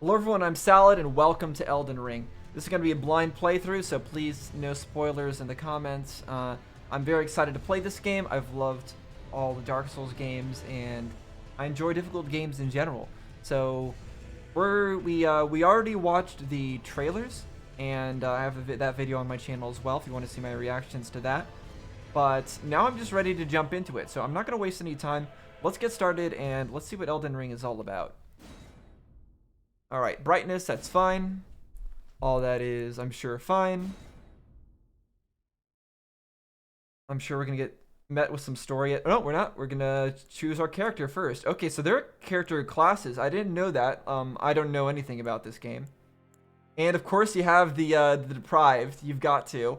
Hello everyone, I'm Salad and welcome to Elden Ring. This is going to be a blind playthrough, so please no spoilers in the comments. I'm very excited to play this game. I've loved all the Dark Souls games and I enjoy difficult games in general. So we already watched the trailers and I have that video on my channel as well if you want to see my reactions to that. But now I'm just ready to jump into it, so I'm not going to waste any time. Let's get started and let's see what Elden Ring is all about. Alright, brightness, that's fine. All that is, I'm sure, fine. I'm sure we're going to get met with some story. No, we're not. We're going to choose our character first. Okay, so there are character classes. I didn't know that. I don't know anything about this game. And, of course, you have the deprived. You've got to.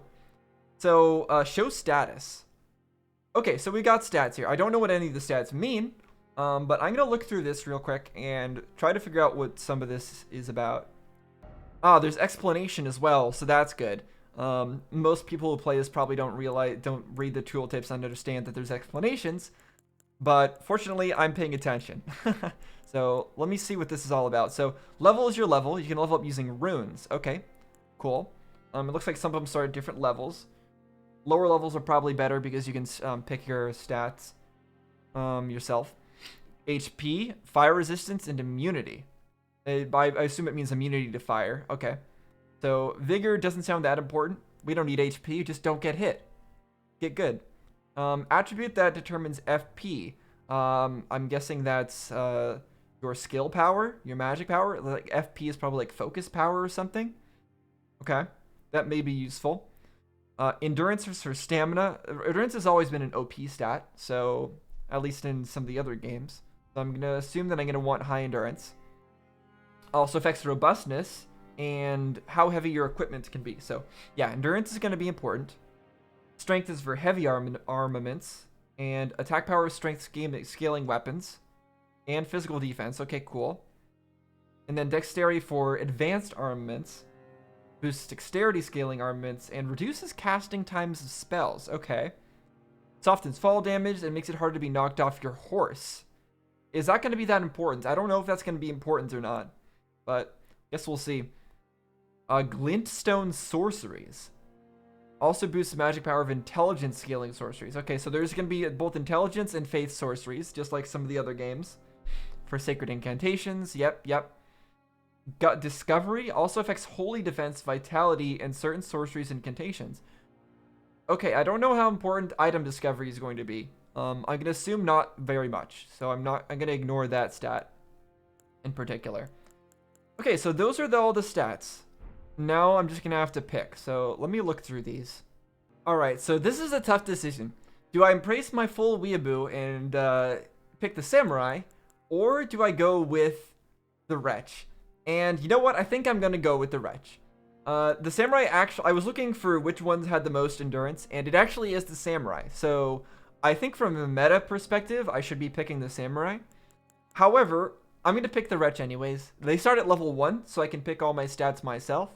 So, show status. Okay, so we got stats here. I don't know what any of the stats mean. But I'm going to look through this real quick and try to figure out what some of this is about. Ah, there's explanation as well, so that's good. Most people who play this probably don't read the tooltips and understand that there's explanations, but fortunately, I'm paying attention. So let me see what this is all about. So level is your level. You can level up using runes. Okay, cool. It looks like some of them start at different levels. Lower levels are probably better because you can pick your stats yourself. HP, fire resistance, and immunity. I assume it means immunity to fire. Okay. So, vigor doesn't sound that important. We don't need HP, just don't get hit. Get good. Attribute that determines FP. I'm guessing that's your skill power, your magic power. Like FP is probably like focus power or something. Okay. That may be useful. Endurance is for stamina. Endurance has always been an OP stat, so at least in some of the other games. So I'm going to assume that I'm going to want high endurance. Also affects robustness and how heavy your equipment can be. So yeah, endurance is going to be important. Strength is for heavy armaments. And attack power is strength scaling weapons. And physical defense. Okay, cool. And then dexterity for advanced armaments. Boosts dexterity scaling armaments. And reduces casting times of spells. Okay. Softens fall damage and makes it hard to be knocked off your horse. Is that going to be that important? I don't know if that's going to be important or not, but guess we'll see. Glintstone sorceries. Also boosts the magic power of intelligence scaling sorceries. Okay, so there's going to be both intelligence and faith sorceries, just like some of the other games. For sacred incantations, yep. Gut discovery also affects holy defense, vitality, and certain sorceries and incantations. Okay, I don't know how important item discovery is going to be. I'm going to assume not very much. So I'm going to ignore that stat in particular. Okay, so those are all the stats. Now I'm just going to have to pick. So let me look through these. All right, so this is a tough decision. Do I embrace my full weeaboo and pick the samurai? Or do I go with the wretch? And you know what? I think I'm going to go with the wretch. The samurai actually, I was looking for which ones had the most endurance, and it actually is the samurai. So I think from a meta perspective, I should be picking the samurai. However, I'm going to pick the wretch anyways. They start at level 1, so I can pick all my stats myself.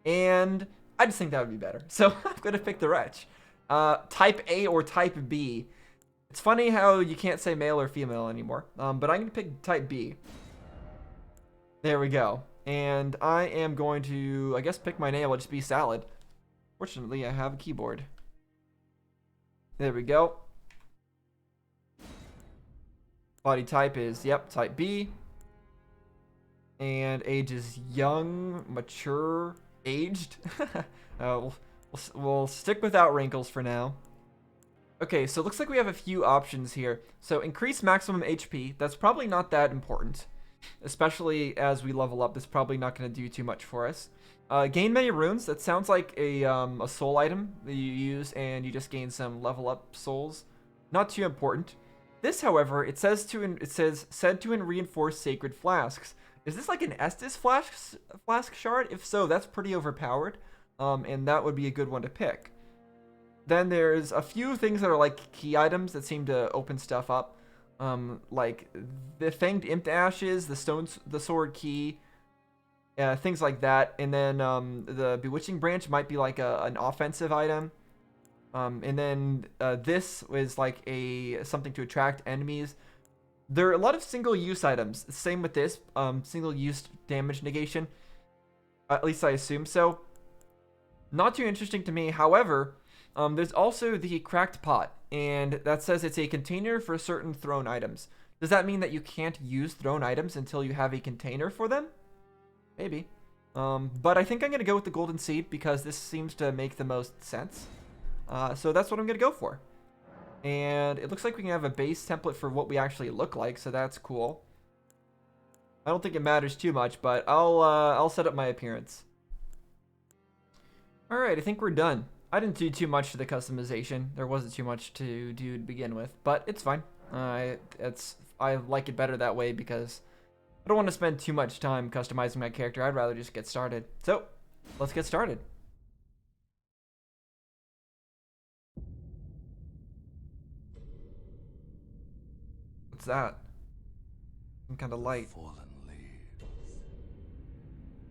And I just think that would be better. So I'm going to pick the wretch. Type A or type B. It's funny how you can't say male or female anymore. But I'm going to pick type B. There we go. And I am going to, I guess, pick my name. I'll just be Salad. Fortunately, I have a keyboard. There we go. Body type is, yep, type B. And age is young, mature, aged. We'll stick without wrinkles for now. Okay, so it looks like we have a few options here. So increase maximum HP. That's probably not that important. Especially as we level up, that's probably not going to do too much for us. Gain many runes. That sounds like a soul item that you use and you just gain some level up souls. Not too important. This, however, it says said to reinforce sacred flasks. Is this like an Estus flask shard? If so, that's pretty overpowered, and that would be a good one to pick. Then there's a few things that are like key items that seem to open stuff up, like the Fanged Imp Ashes, the Sword Key, things like that. And then the Bewitching Branch might be like an offensive item. And then this is like something to attract enemies. There are a lot of single-use items. Same with this, single-use damage negation. At least I assume so. Not too interesting to me. However, there's also the cracked pot, and that says it's a container for certain thrown items. Does that mean that you can't use thrown items until you have a container for them? Maybe. But I think I'm going to go with the golden seed because this seems to make the most sense. So that's what I'm going to go for. And it looks like we can have a base template for what we actually look like, so that's cool. I don't think it matters too much, but I'll set up my appearance. All right, I think we're done. I didn't do too much to the customization. There wasn't too much to do to begin with, but it's fine. I like it better that way because I don't want to spend too much time customizing my character. I'd rather just get started. So, let's get started. What's that? Some kind of light. Fallen leaves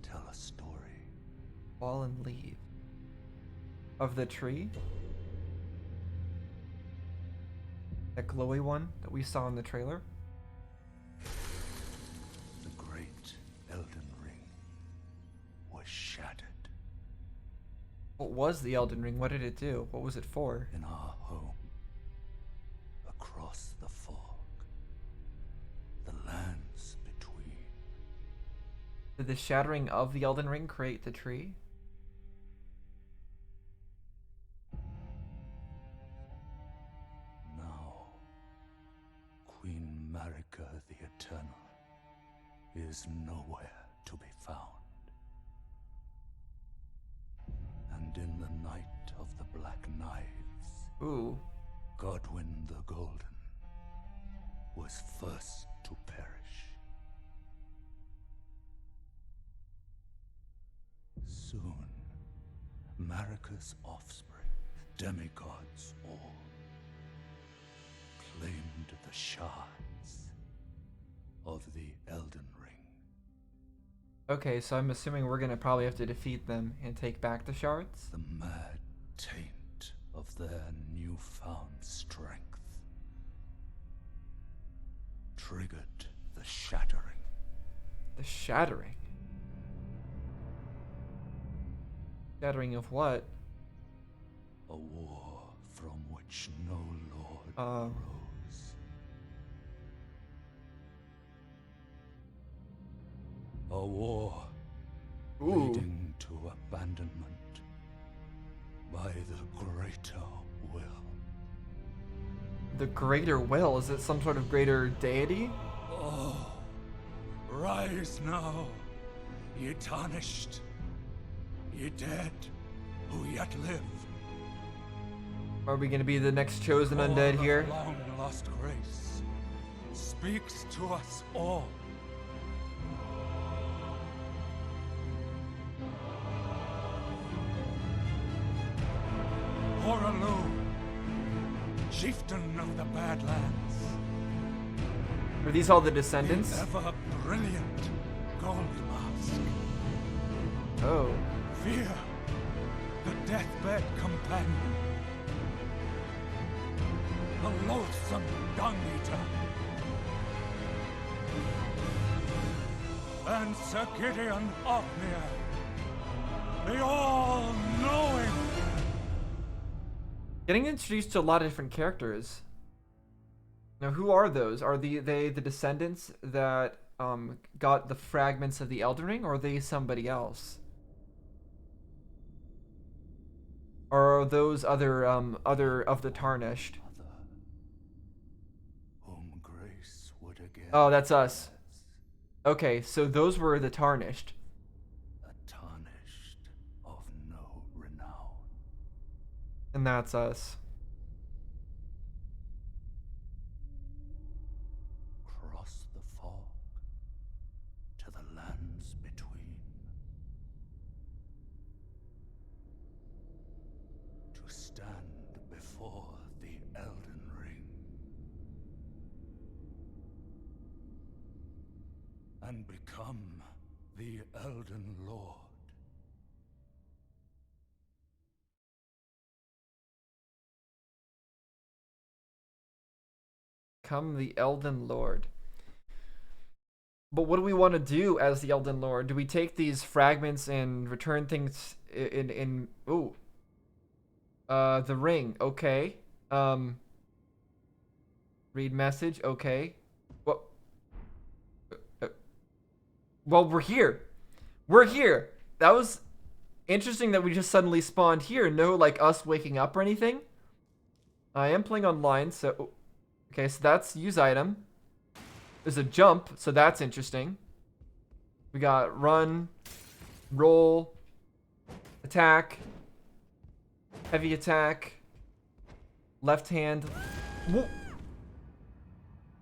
tell a story. Fallen leaf. Of the tree? That glowy one that we saw in the trailer? The great Elden Ring was shattered. What was the Elden Ring? What did it do? What was it for? In our home, across the fog, the lands between. Did the shattering of the Elden Ring create the tree? Now, Queen Marika the Eternal is nowhere to be found. And in the night of the Black Knives, Ooh. Godwyn the Golden was first to perish. Soon, Marika's offspring, demigods all, claimed the shards of the Elden Ring. Okay, so I'm assuming we're gonna probably have to defeat them and take back the shards? The mad taint of their newfound strength triggered the shattering. The shattering? Shattering of what? A war from which no lord Oh. rose. A war Ooh. leading to abandonment by the greater will. The greater will? Is it some sort of greater deity? Oh, rise now, ye tarnished, ye dead who yet live. Are we gonna be the next chosen For undead the here? long lost grace speaks to us all. Horalu, chieftain of the Badlands, Are these all the the descendants? ever brilliant Gold Mask, Oh. Fear, the deathbed companion, the loathsome Dung Eater, and Sir Gideon Othmere, the all-knowing. Getting introduced to a lot of different characters. Now, who are those? Are they the descendants that got the fragments of the Elden Ring, or are they somebody else? Or are those other of the Tarnished? Mother, whom grace would again Oh, that's us. Okay, so those were the Tarnished. a tarnished of no renown. And that's us. Cross the fog to the lands between, to stand before the Elden Ring and become the Elden Lord. Become the Elden Lord. But what do we want to do as the Elden Lord? Do we take these fragments and return things in ooh. The ring, okay. Read message, okay. Well, well, we're here. We're here. That was interesting that we just suddenly spawned here. No, like, us waking up or anything. I am playing online, so... Okay, so that's use item. There's a jump, so that's interesting. We got run, roll, attack, heavy attack, left hand. Whoa.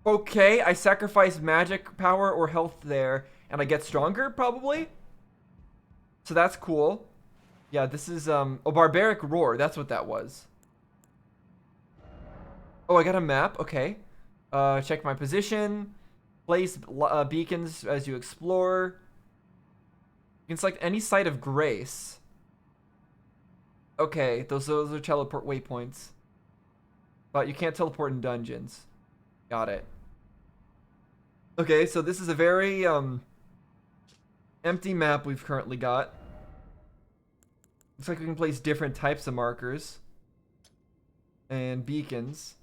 Okay, I sacrifice magic power or health there, and I get stronger, probably? So that's cool. Yeah, this is, a barbaric roar. That's what that was. Oh, I got a map. Okay. Check my position. Place beacons as you explore. You can select any site of grace. Okay, those are teleport waypoints. But you can't teleport in dungeons. Got it. Okay, so this is a very empty map we've currently got. Looks like we can place different types of markers. And beacons.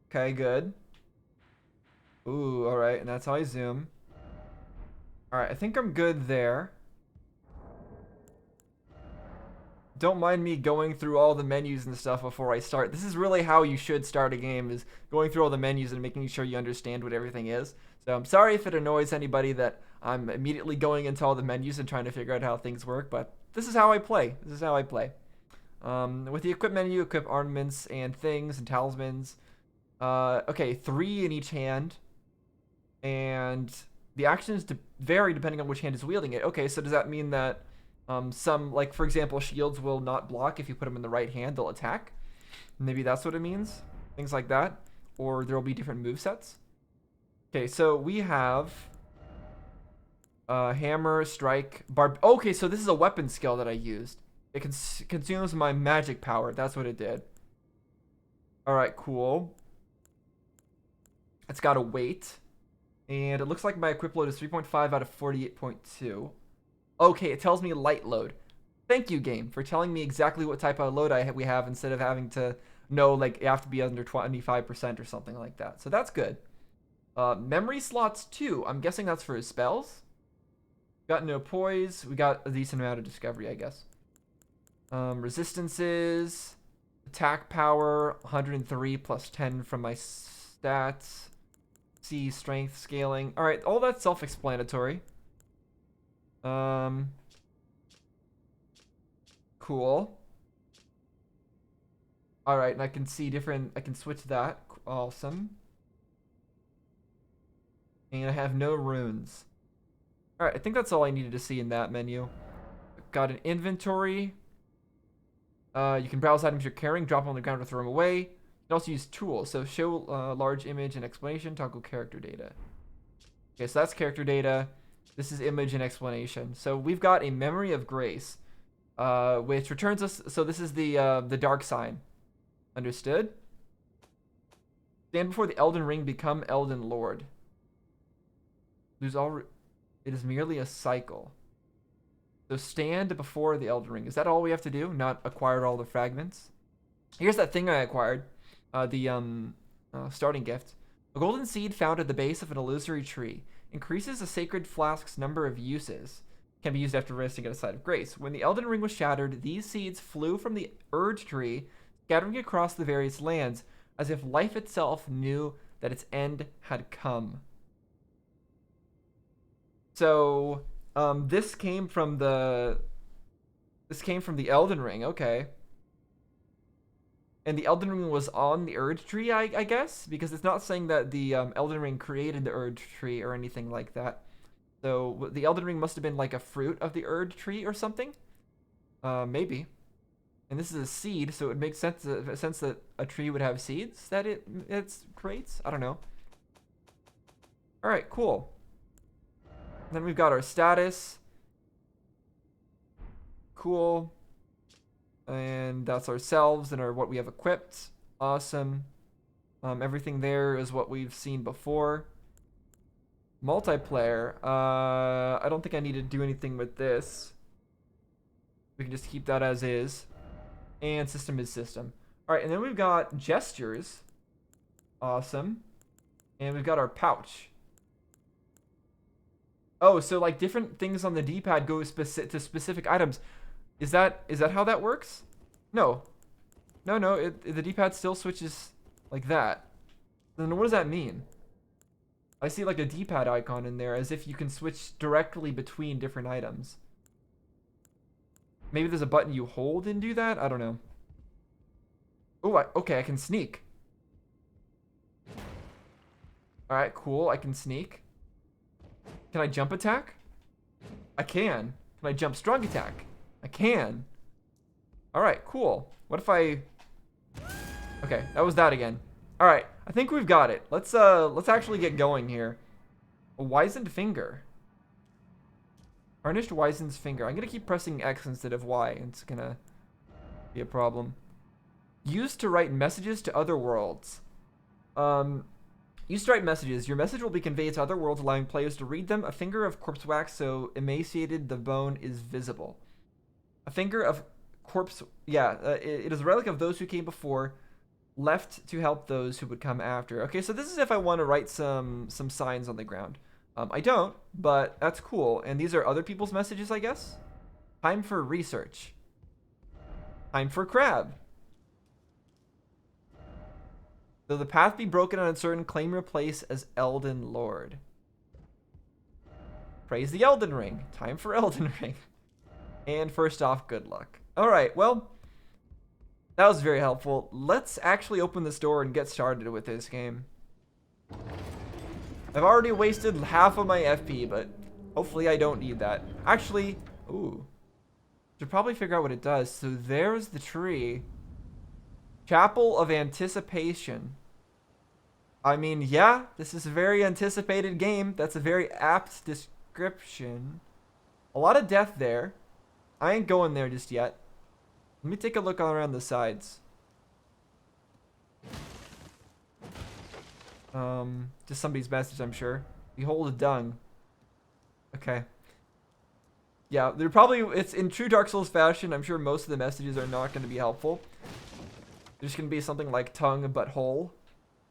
Okay, good. Ooh, alright, and that's how I zoom. Alright, I think I'm good there. Don't mind me going through all the menus and stuff before I start. This is really how you should start a game, is going through all the menus and making sure you understand what everything is. So I'm sorry if it annoys anybody that I'm immediately going into all the menus and trying to figure out how things work, but this is how I play. This is how I play. With the equip menu, equip armaments and things and talismans. Okay, 3 in each hand. And the actions vary depending on which hand is wielding it. Okay, so does that mean that some, like, for example, shields will not block if you put them in the right hand, they'll attack? Maybe that's what it means. Things like that. Or there will be different movesets. Okay, so we have hammer, strike, okay, so this is a weapon skill that I used. It consumes my magic power. That's what it did. Alright, cool. It's got a weight. And it looks like my equip load is 3.5 out of 48.2. Okay, it tells me light load. Thank you, game, for telling me exactly what type of load we have instead of having to know, like, you have to be under 25% or something like that. So that's good. Memory slots 2. I'm guessing that's for his spells. Got no poise. We got a decent amount of discovery, I guess. Resistances. Attack power, 103 plus 10 from my stats. C, strength scaling. All right, all that's self-explanatory. Cool. All right, and I can see different, I can switch that. Awesome. And I have no runes. All right, I think that's all I needed to see in that menu. Got an inventory. You can browse items you're carrying, drop them on the ground or throw them away. You can also use tools. So show large image and explanation, toggle character data. Okay, so that's character data. This is image and explanation. So we've got a memory of grace, which returns us. So this is the dark sign. Understood? Stand before the Elden Ring, become Elden Lord. Lose all. It is merely a cycle. So stand before the Elden Ring. Is that all we have to do? Not acquire all the fragments? Here's that thing I acquired. Starting gift. A golden seed found at the base of an illusory tree. Increases a sacred flask's number of uses. Can be used after resting at a site of grace. When the Elden Ring was shattered, these seeds flew from the Urge Tree, scattering across the various lands, as if life itself knew that its end had come. So, this came from the Elden Ring, okay. And the Elden Ring was on the Urge Tree, I guess? Because it's not saying that the Elden Ring created the Urge Tree or anything like that. So the Elden Ring must have been like a fruit of the Urge Tree or something? Maybe. And this is a seed, so it makes sense that a tree would have seeds that it creates? I don't know. Alright, cool. Then we've got our status. Cool. And that's ourselves and what we have equipped. Awesome. Everything there is what we've seen before. Multiplayer. I don't think I need to do anything with this. We can just keep that as is. And system is system. Alright, and then we've got gestures. Awesome. And we've got our pouch. Oh, so like different things on the D-pad go to specific items. Is that how that works? No. No, the D-pad still switches like that. Then what does that mean? I see like a D-pad icon in there as if you can switch directly between different items. Maybe there's a button you hold and do that? I don't know. Oh, okay, I can sneak. Alright, cool, I can sneak. Can I jump attack? I can. Can I jump strong attack? I can. Alright, cool. What if I... Okay, that was that again. Alright, I think we've got it. Let's actually get going here. A wizened finger. Varnished wizened finger. I'm gonna keep pressing X instead of Y. It's gonna be a problem. Used to write messages to other worlds. Used to write messages. Your message will be conveyed to other worlds, allowing players to read them. A finger of corpse wax, so emaciated the bone is visible. A finger of corpse... Yeah, it is a relic of those who came before, left to help those who would come after. Okay, so this is if I want to write some signs on the ground. I don't, but that's cool. And these are other people's messages, I guess? Time for research. Time for crab. Though the path be broken and uncertain, claim your place as Elden Lord. Praise the Elden Ring. Time for Elden Ring. And first off, good luck. Alright, well, that was very helpful. Let's actually open this door and get started with this game. I've already wasted half of my FP, but hopefully I don't need that. Actually, ooh. Should probably figure out what it does. So there's the tree. Chapel of Anticipation. I mean, yeah, this is a very anticipated game. That's a very apt description. A lot of death there. I ain't going there just yet. Let me take a look all around the sides. Just somebody's message, I'm sure. Behold a dung. Okay. Yeah, they're probably, it's in true Dark Souls fashion. I'm sure most of the messages are not going to be helpful. There's going to be something like tongue but hole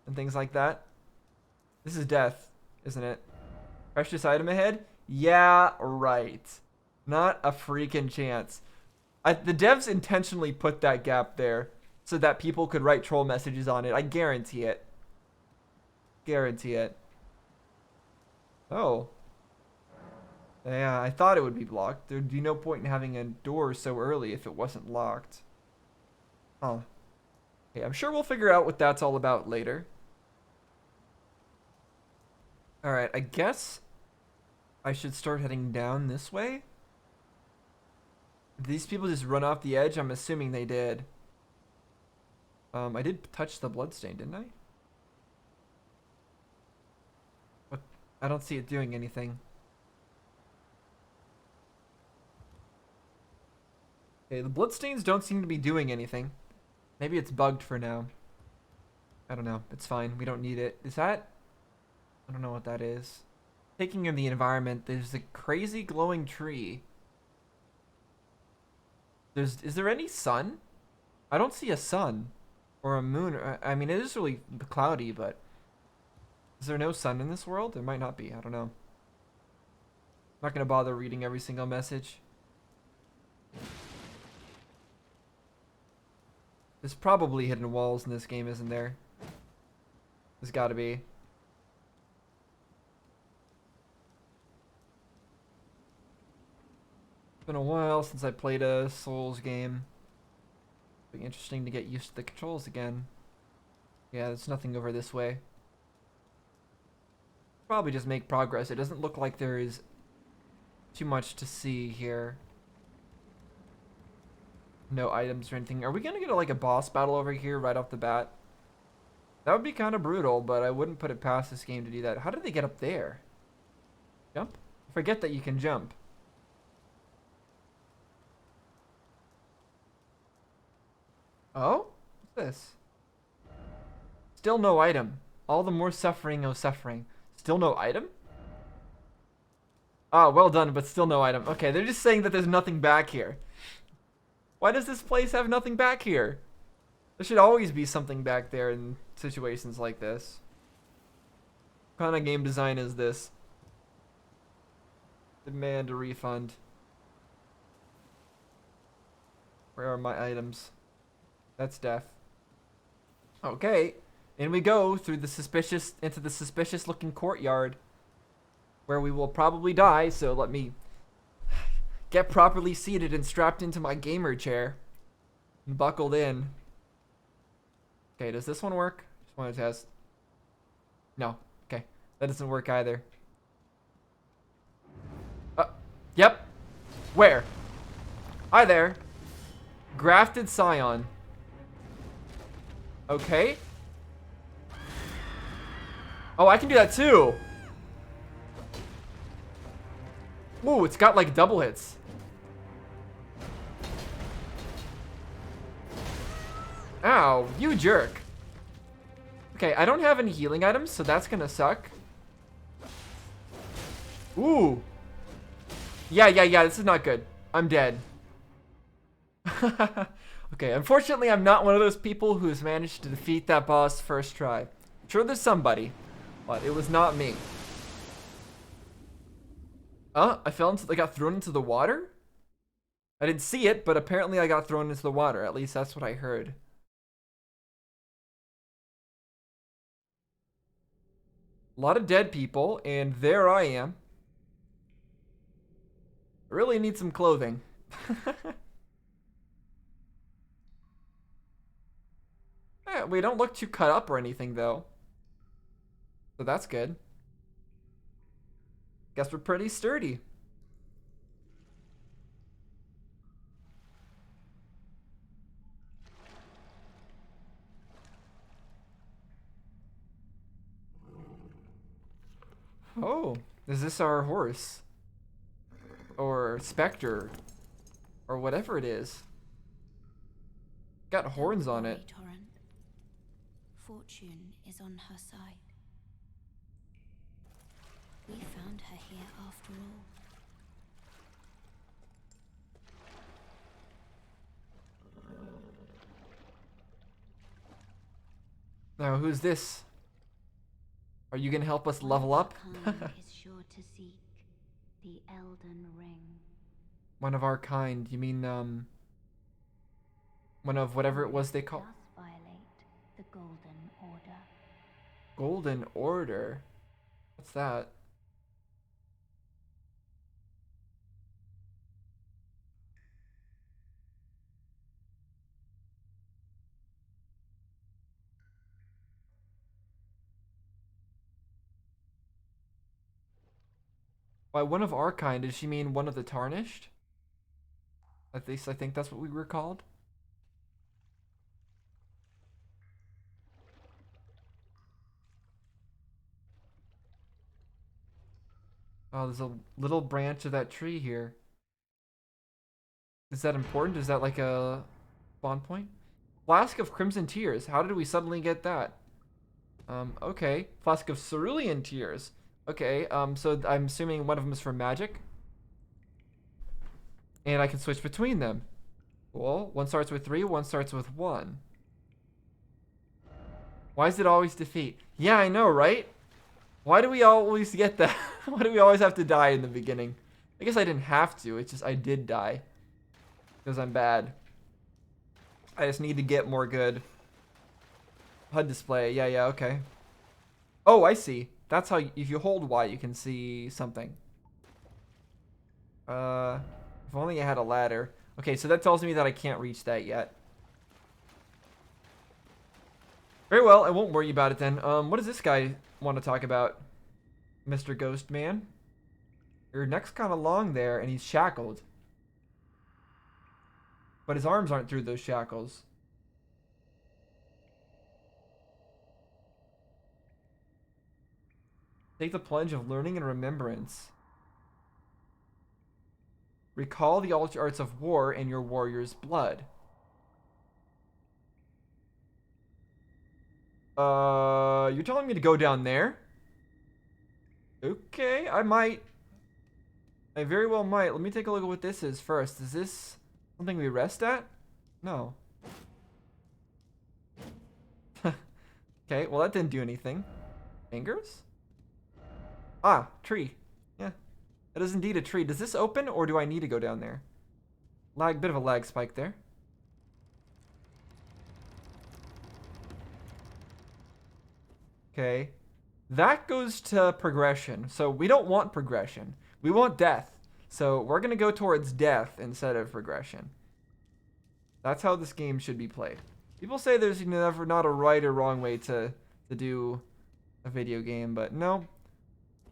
and things like that. This is death, isn't it? Precious item ahead? Yeah, right. Not a freaking chance. The devs intentionally put that gap there so that people could write troll messages on it. I guarantee it. Guarantee it. Oh. Yeah, I thought it would be blocked. There'd be no point in having a door so early if it wasn't locked. Huh. Okay, I'm sure we'll figure out what that's all about later. Alright, I guess I should start heading down this way. Did these people just run off the edge? I'm assuming they did. I did touch the bloodstain, didn't I? What? I don't see it doing anything. Okay, the bloodstains don't seem to be doing anything. Maybe it's bugged for now. I don't know. It's fine. We don't need it. Is that... I don't know what that is. Taking in the environment, there's a crazy glowing tree. Is there any sun? I don't see a sun. Or a moon. I mean, it is really cloudy, but... Is there no sun in this world? There might not be. I don't know. I'm not going to bother reading every single message. There's probably hidden walls in this game, isn't there? There's got to be. It's been a while since I played a Souls game. It'll be interesting to get used to the controls again. Yeah, there's nothing over this way. Probably just make progress. It doesn't look like there is too much to see here. No items or anything. Are we gonna get like a boss battle over here right off the bat? That would be kind of brutal, but I wouldn't put it past this game to do that. How did they get up there? Jump? Forget that you can jump. Oh? What's this? Still no item. All the more suffering, oh suffering. Still no item? Ah, well done, but still no item. Okay, they're just saying that there's nothing back here. Why does this place have nothing back here? There should always be something back there in situations like this. What kind of game design is this? Demand a refund. Where are my items? That's death. Okay, in we go through the into the suspicious looking courtyard, where we will probably die. So let me get properly seated and strapped into my gamer chair and buckled in. Okay, does this one work? Just want to test. No. Okay, that doesn't work either. Yep. Where? Hi there. Grafted Scion. Okay. Oh, I can do that too. Ooh, it's got like double hits. Ow, you jerk. Okay, I don't have any healing items, so that's gonna suck. Ooh. Yeah, this is not good. I'm dead. Okay, unfortunately, I'm not one of those people who's managed to defeat that boss first try. I'm sure there's somebody, but it was not me. I got thrown into the water? I didn't see it, but apparently I got thrown into the water. At least that's what I heard. A lot of dead people, and there I am. I really need some clothing. We don't look too cut up or anything, though. So that's good. Guess we're pretty sturdy. Oh, is this our horse? Or specter? Or whatever it is. Got horns on it. Fortune is on her side. We found her here after all. Now, who's this? Are you gonna help us level up? Is sure to seek the Elden ring. One of our kind. You mean one of whatever it was they call. Violate the Golden Order. Golden Order. What's that? By one of our kind, does she mean one of the tarnished? At least I think that's what we were called. Oh, there's a little branch of that tree here. Is that important? Is that like a spawn point? Flask of Crimson Tears. How did we suddenly get that? Okay. Flask of Cerulean Tears. Okay, so I'm assuming one of them is for magic. And I can switch between them. Cool. One starts with 3, one starts with 1. Why is it always defeat? Yeah, I know, right? Why do we always get that? Why do we always have to die in the beginning? I guess I didn't have to. It's just I did die. Because I'm bad. I just need to get more good. HUD display. Yeah, okay. Oh, I see. That's how, if you hold Y, you can see something. If only I had a ladder. Okay, so that tells me that I can't reach that yet. Very well, I won't worry about it then. What does this guy want to talk about? Mr. Ghost Man? Your neck's kind of long there, and he's shackled. But his arms aren't through those shackles. Take the plunge of learning and remembrance. Recall the altar arts of war in your warrior's blood. You're telling me to go down there? Okay, I might. I very well might. Let me take a look at what this is first. Is this something we rest at? No. Okay, well that didn't do anything. Fingers? Ah, tree. Yeah. That is indeed a tree. Does this open or do I need to go down there? Bit of a lag spike there. Okay. That goes to progression. So we don't want progression. We want death. So we're going to go towards death instead of progression. That's how this game should be played. People say there's never not a right or wrong way to do a video game, but no.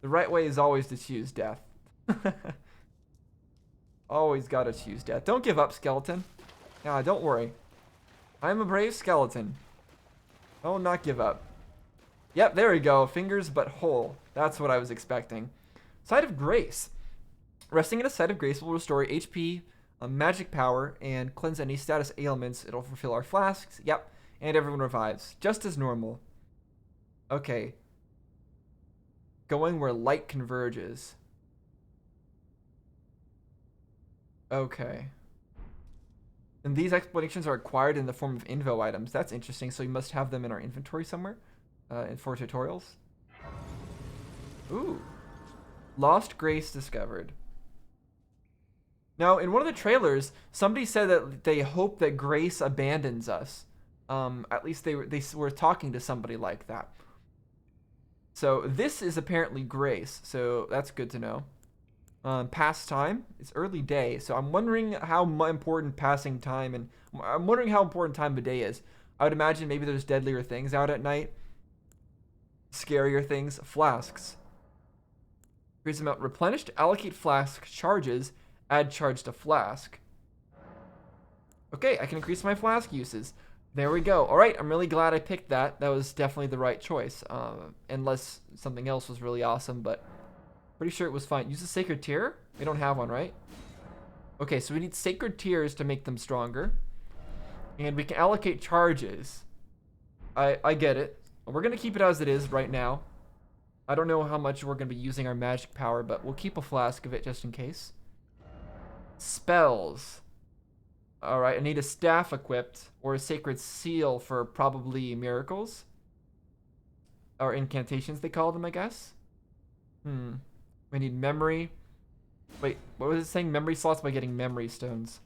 The right way is always to choose death. Always gotta choose death. Don't give up, skeleton. Nah, don't worry. I'm a brave skeleton. I'll not give up. Yep, there we go. Fingers but whole. That's what I was expecting. Site of Grace. Resting in a Site of Grace will restore HP, magic power, and cleanse any status ailments. It'll fulfill our flasks. Yep. And everyone revives. Just as normal. Okay. Going where light converges. Okay. And these explanations are acquired in the form of invo items. That's interesting. So we must have them in our inventory somewhere. For tutorials. Ooh. Lost Grace discovered. Now, in one of the trailers, somebody said that they hope that Grace abandons us. At least they were talking to somebody like that. So this is apparently Grace. So that's good to know. Past time. It's early day. So I'm wondering how important passing time and I'm wondering how important time of day is. I would imagine maybe there's deadlier things out at night. Scarier things. Flasks. Increase amount replenished. Allocate flask charges. Add charge to flask. Okay, I can increase my flask uses. There we go. All right, I'm really glad I picked that. That was definitely the right choice. Unless something else was really awesome, but pretty sure it was fine. Use a sacred tear? We don't have one, right? Okay, so we need sacred tears to make them stronger. And we can allocate charges. I get it. We're going to keep it as it is right now. I don't know how much we're going to be using our magic power, but we'll keep a flask of it just in case. Spells. Alright, I need a staff equipped or a sacred seal for probably miracles. Or incantations, they call them, I guess. We need memory. Wait, what was it saying? Memory slots by getting memory stones.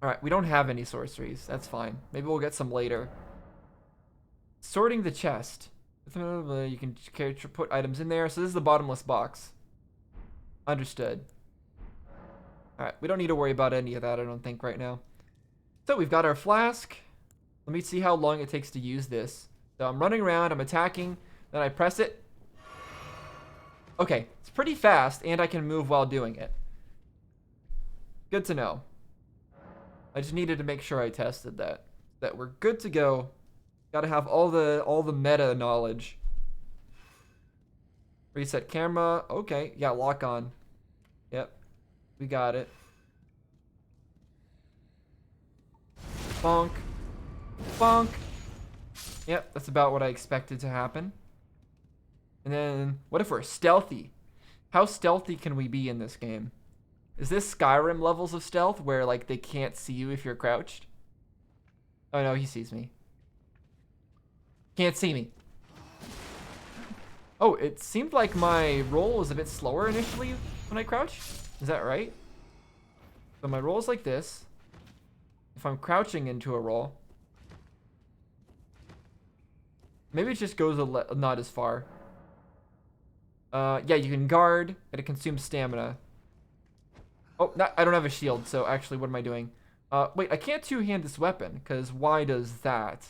Alright, we don't have any sorceries. That's fine. Maybe we'll get some later. Sorting the chest. You can put items in there. So this is the bottomless box. Understood. Alright, we don't need to worry about any of that, I don't think, right now. So we've got our flask. Let me see how long it takes to use this. So I'm running around, I'm attacking, then I press it. Okay, it's pretty fast, and I can move while doing it. Good to know. I just needed to make sure I tested that. That we're good to go. Gotta have all the meta knowledge. Reset camera. Okay, yeah, lock on. Yep. We got it. Bonk. Bonk. Yep, that's about what I expected to happen. And then, what if we're stealthy? How stealthy can we be in this game? Is this Skyrim levels of stealth where, like, they can't see you if you're crouched? Oh, no, he sees me. Can't see me. Oh, it seemed like my roll was a bit slower initially when I crouched. Is that right? So my roll is like this. If I'm crouching into a roll. Maybe it just goes not as far. Yeah, you can guard, and it consumes stamina. Oh, I don't have a shield, so actually, what am I doing? Wait, I can't two-hand this weapon, because why does that?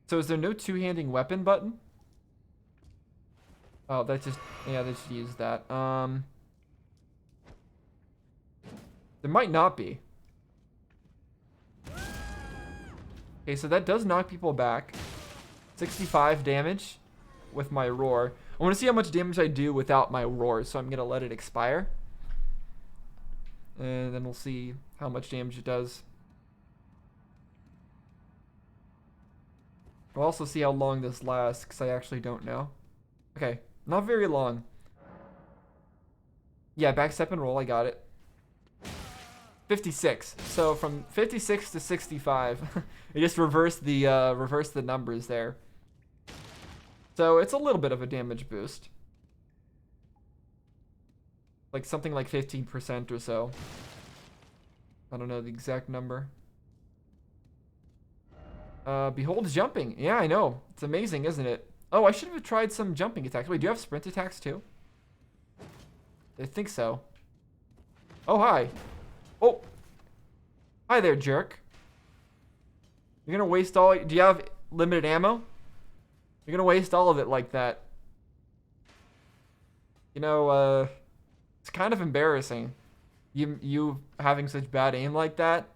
So is there no two-handing weapon button? Oh, that just, yeah, they just used that. There might not be. Okay, so that does knock people back. 65 damage with my roar. I want to see how much damage I do without my roar, so I'm going to let it expire. And then we'll see how much damage it does. We'll also see how long this lasts, because I actually don't know. Okay, not very long. Yeah, backstep and roll, I got it. 56. So from 56 to 65, it just reversed the numbers there. So it's a little bit of a damage boost. Like something like 15% or so. I don't know the exact number. Behold jumping. Yeah, I know. It's amazing, isn't it? Oh, I should have tried some jumping attacks. Wait, do you have sprint attacks too? I think so. Oh, hi. Oh. Hi there, jerk. You're gonna waste all... Do you have limited ammo? You're gonna waste all of it like that. You know, it's kind of embarrassing. You having such bad aim like that.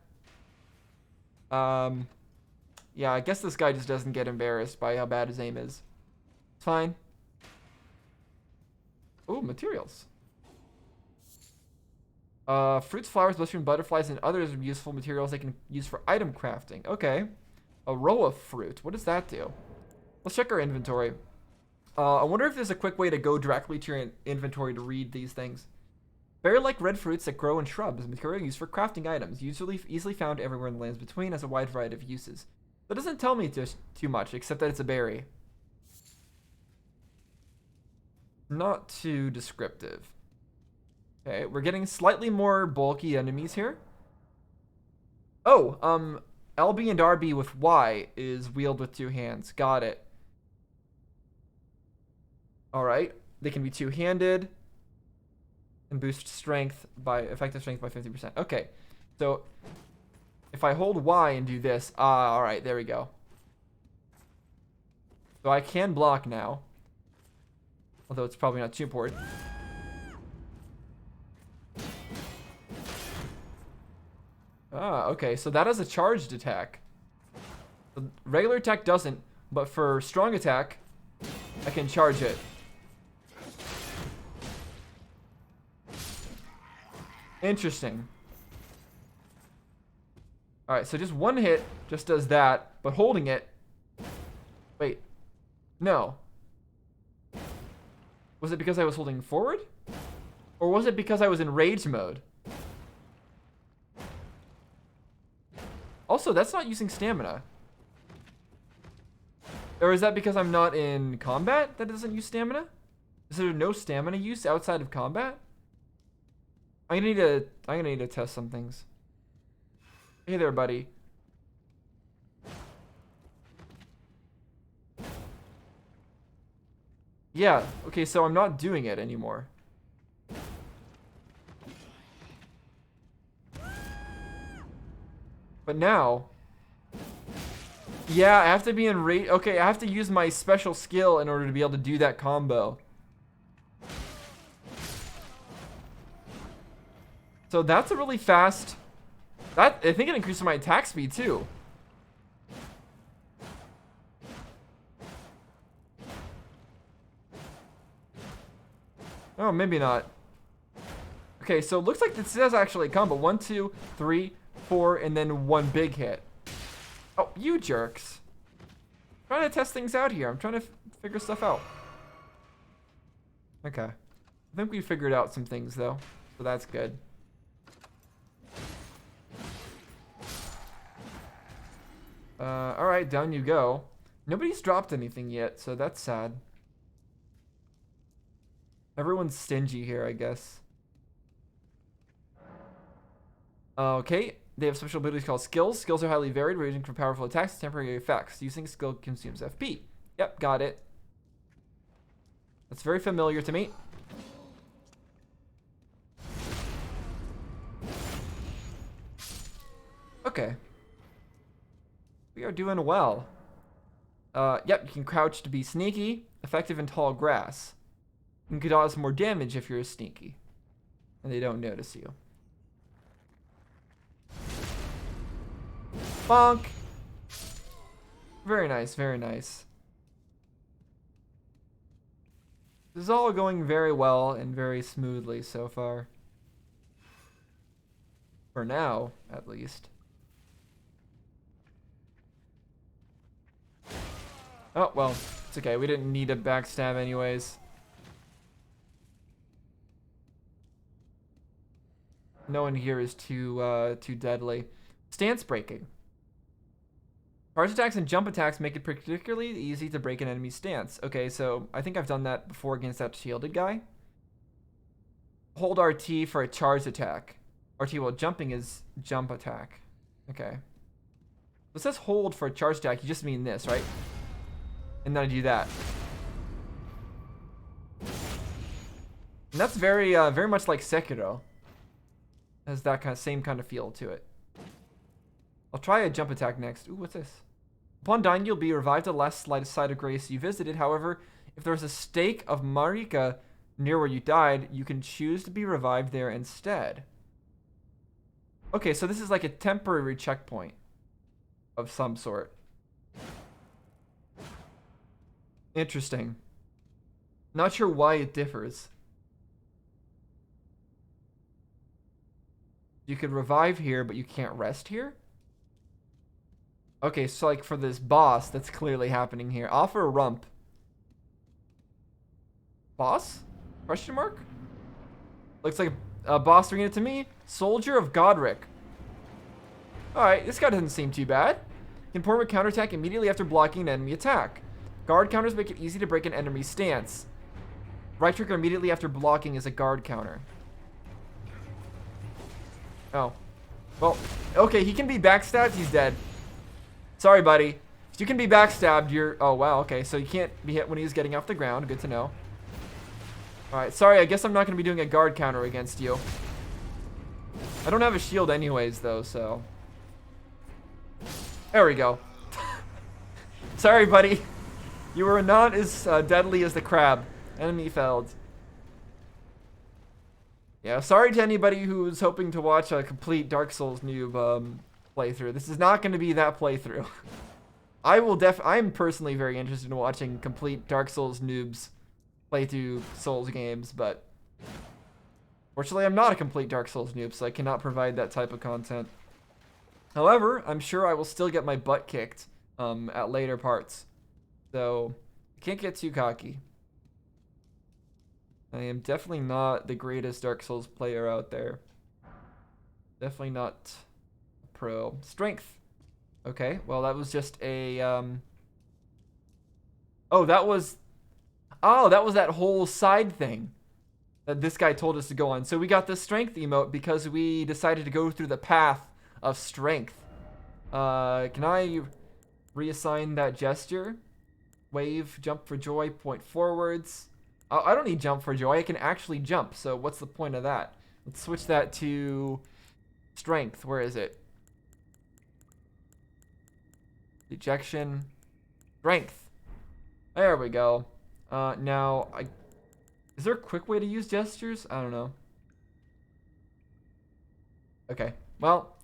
Yeah, I guess this guy just doesn't get embarrassed by how bad his aim is. It's fine. Ooh, materials. Fruits, flowers, mushroom, butterflies, and others useful materials they can use for item crafting. Okay. A row of fruit. What does that do? Let's check our inventory. I wonder if there's a quick way to go directly to your inventory to read these things. Berry-like red fruits that grow in shrubs, material used for crafting items, usually easily found everywhere in the lands between, has a wide variety of uses. That doesn't tell me too much, except that it's a berry. Not too descriptive. Okay, we're getting slightly more bulky enemies here. Oh, LB and RB with Y is wield with two hands. Got it. Alright, they can be two-handed. And boost strength by effective strength by 50%. Okay, so if I hold Y and do this, all right, there we go. So I can block now, although it's probably not too important. Okay, so that has a charged attack. The regular attack doesn't, but for strong attack, I can charge it. Interesting. Alright, so just one hit just does that, but holding it... Wait. No. Was it because I was holding forward? Or was it because I was in rage mode? Also, that's not using stamina. Or is that because I'm not in combat that doesn't use stamina? Is there no stamina use outside of combat? I'm gonna need to test some things. Hey there, buddy. Yeah, okay, so I'm not doing it anymore. But now... Yeah, I have to be in rate. Okay, I have to use my special skill in order to be able to do that combo. So that's a really fast... I think it increases my attack speed too. Oh, maybe not. Okay, so it looks like this is actually a combo. 1, 2, 3, 4, and then one big hit. Oh, you jerks. I'm trying to test things out here. I'm trying to figure stuff out. Okay. I think we figured out some things though, so that's good. Alright, down you go. Nobody's dropped anything yet, so that's sad. Everyone's stingy here, I guess. Okay, they have special abilities called skills. Skills are highly varied, ranging from powerful attacks to temporary effects. Using a skill consumes FP. Yep, got it. That's very familiar to me. Okay. We are doing well. Yep, you can crouch to be sneaky, effective in tall grass. You can cause more damage if you're sneaky, and they don't notice you. Bonk! Very nice, very nice. This is all going very well and very smoothly so far. For now, at least. Oh, well, it's okay. We didn't need a backstab anyways. No one here is too deadly. Stance breaking. Charge attacks and jump attacks make it particularly easy to break an enemy's stance. Okay, so I think I've done that before against that shielded guy. Hold RT for a charge attack. RT while jumping is jump attack. Okay. It says hold for a charge attack. You just mean this, right? And then I do that. And that's very much like Sekiro. Has that same kind of feel to it. I'll try a jump attack next. Ooh, what's this? Upon dying, you'll be revived to the last side of grace you visited. However, if there's a stake of Marika near where you died, you can choose to be revived there instead. Okay, so this is like a temporary checkpoint of some sort. Interesting. Not sure why it differs. You could revive here, but you can't rest here? Okay, so like for this boss, that's clearly happening here. Offer a rump. Boss? Question mark? Looks like a boss bringing it to me. Soldier of Godric. Alright, this guy doesn't seem too bad. Can perform a counterattack immediately after blocking an enemy attack. Guard counters make it easy to break an enemy's stance. Right trigger immediately after blocking is a guard counter. Oh. Well, okay, he can be backstabbed, he's dead. Sorry, buddy. If you can be backstabbed, you're... Oh, wow, okay, so you can't be hit when he's getting off the ground. Good to know. Alright, sorry, I guess I'm not going to be doing a guard counter against you. I don't have a shield anyways, though, so... There we go. Sorry, buddy. You were not as deadly as the crab. Enemy felled. Yeah, sorry to anybody who's hoping to watch a complete Dark Souls noob playthrough. This is not going to be that playthrough. I'm personally very interested in watching complete Dark Souls noobs play through Souls games, but fortunately I'm not a complete Dark Souls noob, so I cannot provide that type of content. However, I'm sure I will still get my butt kicked at later parts. So, I can't get too cocky. I am definitely not the greatest Dark Souls player out there. Definitely not a pro. Strength. Okay, well that was just a Oh, that was that whole side thing that this guy told us to go on. So we got the strength emote because we decided to go through the path of strength. Can I reassign that gesture? Wave, jump for joy, point forwards. I don't need jump for joy. I can actually jump. So what's the point of that? Let's switch that to strength. Where is it? Ejection. Strength. There we go. Now, is there a quick way to use gestures? I don't know. Okay. Well,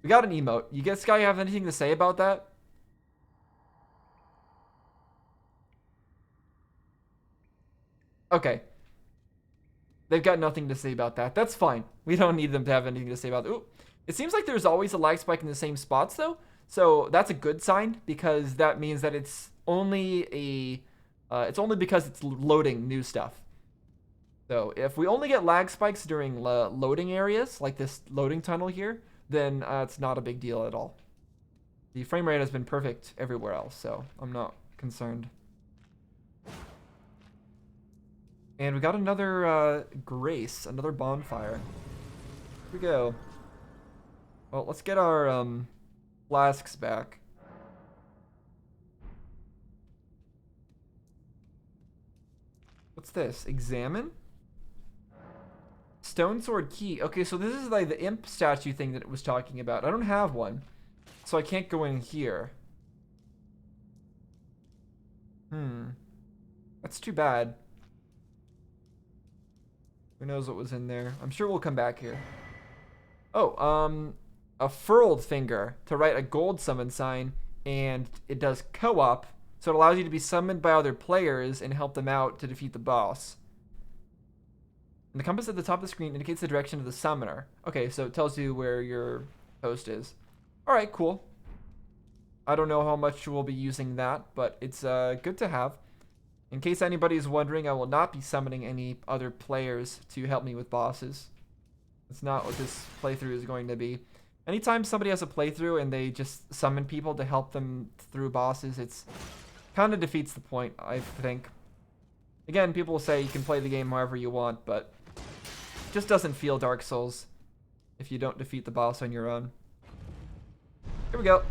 we got an emote. You guys have anything to say about that? Okay. They've got nothing to say about that. That's fine. We don't need them to have anything to say about it. Ooh. It seems like there's always a lag spike in the same spots, though. So that's a good sign, because that means that it's only because it's loading new stuff. So if we only get lag spikes during loading areas, like this loading tunnel here, then it's not a big deal at all. The frame rate has been perfect everywhere else, so I'm not concerned. And we got another grace, another bonfire. Here we go. Well, let's get our flasks back. What's this? Examine? Stone sword key. Okay, so this is like the imp statue thing that it was talking about. I don't have one, so I can't go in here. That's too bad. Who knows what was in there? I'm sure we'll come back here. Oh, a furled finger to write a gold summon sign, and it does co-op, so it allows you to be summoned by other players and help them out to defeat the boss. And the compass at the top of the screen indicates the direction of the summoner. Okay, so it tells you where your host is. All right, cool. I don't know how much we'll be using that, but it's good to have. In case anybody's wondering, I will not be summoning any other players to help me with bosses. It's not what this playthrough is going to be. Anytime somebody has a playthrough and they just summon people to help them through bosses, it's kind of defeats the point, I think. Again, people will say you can play the game however you want, but it just doesn't feel Dark Souls if you don't defeat the boss on your own. Here we go.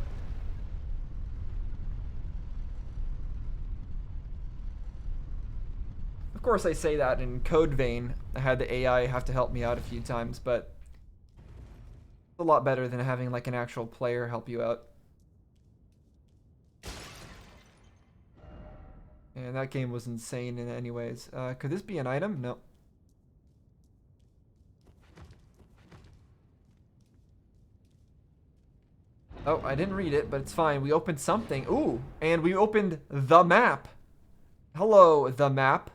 Of course, I say that in code vein. I had the AI have to help me out a few times, but it's a lot better than having like an actual player help you out. And that game was insane in anyways. Could this be an item? No. Oh, I didn't read it, but it's fine. We opened something. Ooh, and we opened the map. Hello, the map.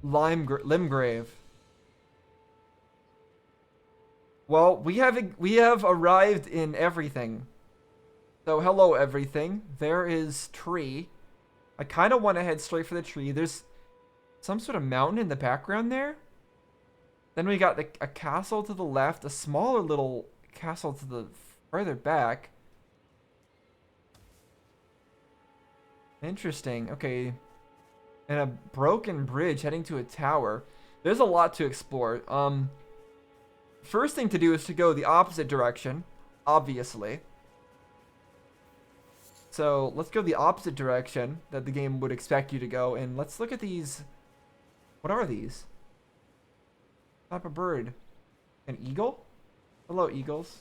Limgrave. Well, we have arrived in everything. So hello everything. There is tree. I kind of want to head straight for the tree. There's some sort of mountain in the background there. Then we got a castle to the left, a smaller little castle to the further back. Interesting. Okay. And a broken bridge heading to a tower. There's a lot to explore. First thing to do is to go the opposite direction, obviously. So let's go the opposite direction that the game would expect you to go, and let's look at these. What are these? Type of bird? An eagle? Hello, eagles.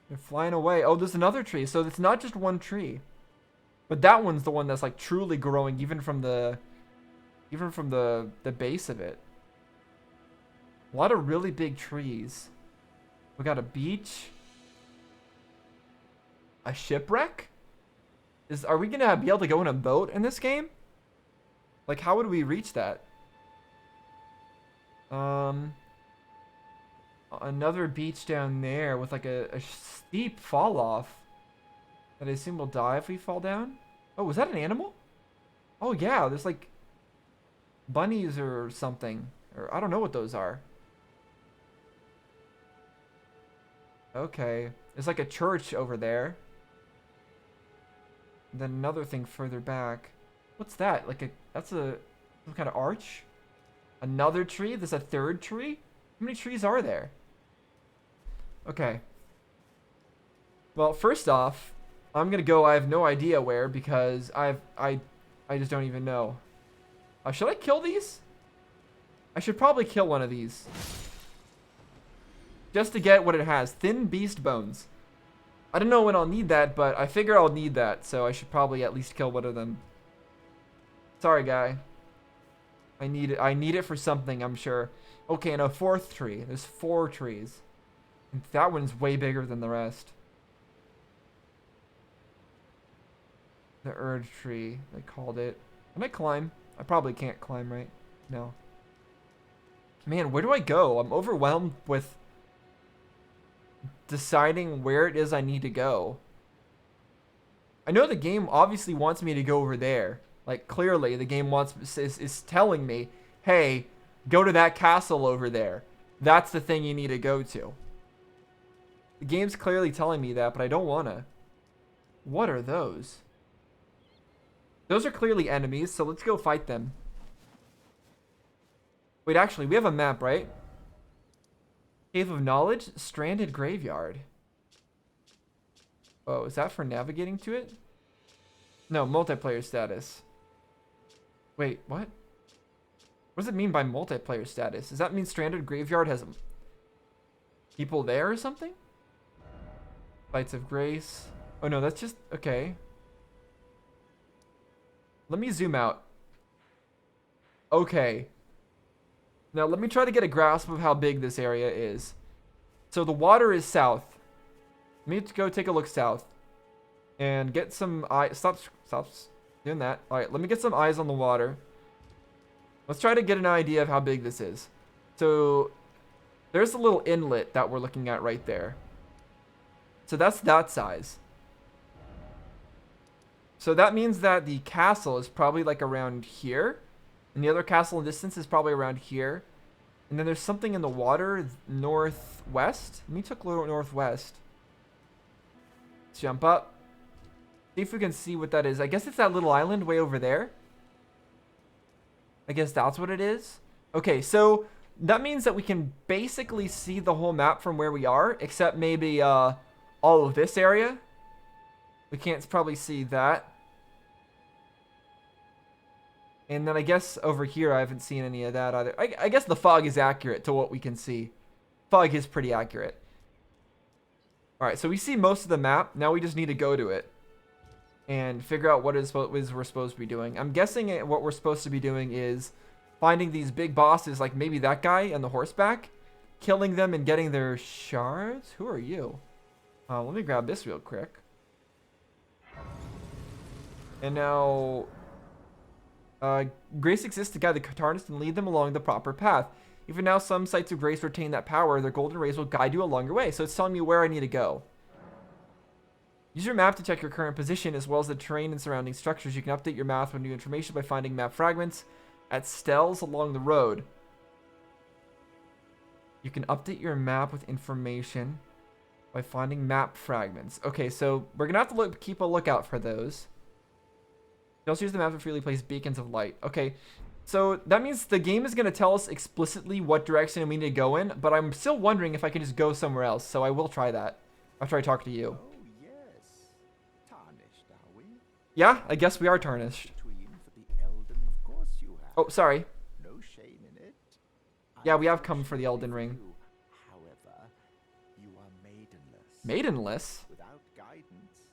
They're flying away. Oh, there's another tree. So it's not just one tree. But that one's the one that's like truly growing even from the base of it. A lot of really big trees. We got a beach. A shipwreck? Are we gonna be able to go in a boat in this game? Like, how would we reach that? Another beach down there with like a steep fall off that I assume will die if we fall down. Oh, was that an animal? Oh yeah, there's like bunnies or something, or I don't know what those are. Okay, there's like a church over there. And then another thing further back. What's that? That's some kind of arch? Another tree? There's a third tree? How many trees are there? Okay. Well, first off, I'm gonna go. I have no idea where because I just don't even know. Should I kill these? I should probably kill one of these. Just to get what it has. Thin beast bones. I don't know when I'll need that, but I figure I'll need that, so I should probably at least kill one of them. Sorry, guy. I need it for something, I'm sure. Okay, and a fourth tree. There's 4 trees. And that one's way bigger than the rest. The Erd tree, they called it. Can I climb? I probably can't climb, right? No. Man, where do I go? I'm overwhelmed with deciding where it is I need to go. I know the game obviously wants me to go over there. Like, clearly, the game is telling me, hey, go to that castle over there. That's the thing you need to go to. The game's clearly telling me that, but I don't wanna. What are those? Those are clearly enemies, so let's go fight them. Wait, actually, we have a map, right? Cave of Knowledge, Stranded Graveyard. Oh, is that for navigating to it? No, multiplayer status. Wait, what? What does it mean by multiplayer status? Does that mean Stranded Graveyard has people there or something? Lights of Grace. Oh no, that's just, okay. Let me zoom out. Okay. Now let me try to get a grasp of how big this area is. So the water is south. Let me go take a look south. And get some eyes. Stop doing that. Alright, let me get some eyes on the water. Let's try to get an idea of how big this is. So there's a little inlet that we're looking at right there. So that's that size. So that means that the castle is probably like around here. And the other castle in distance is probably around here. And then there's something in the water northwest. Let me take a look northwest. Let's jump up. See if we can see what that is. I guess it's that little island way over there. I guess that's what it is. Okay, so that means that we can basically see the whole map from where we are, except maybe all of this area. We can't probably see that. And then I guess over here I haven't seen any of that either. I guess the fog is accurate to what we can see. Fog is pretty accurate. Alright, so we see most of the map. Now we just need to go to it and figure out what is we're supposed to be doing. I'm guessing what we're supposed to be doing is finding these big bosses, like maybe that guy on the horseback, killing them and getting their shards. Who are you? Let me grab this real quick. And now, grace exists to guide the Katarnists and lead them along the proper path. Even now, some sites of grace retain that power. Their golden rays will guide you along your way. So it's telling me where I need to go. Use your map to check your current position as well as the terrain and surrounding structures. You can update your map with new information by finding map fragments at stels along the road. You can update your map with information by finding map fragments. Okay, so we're going to have to keep a lookout for those. You can also use the map to freely place beacons of light. Okay, so that means the game is going to tell us explicitly what direction we need to go in, but I'm still wondering if I can just go somewhere else, so I will try that after I talk to you. Oh, yes. Tarnished, are we? Yeah, I guess we are tarnished. Between for the Elden, of course you have. Oh, sorry. No shame in it. Yeah, we have come for the Elden Ring. However, you are maidenless. Maidenless? Without guidance,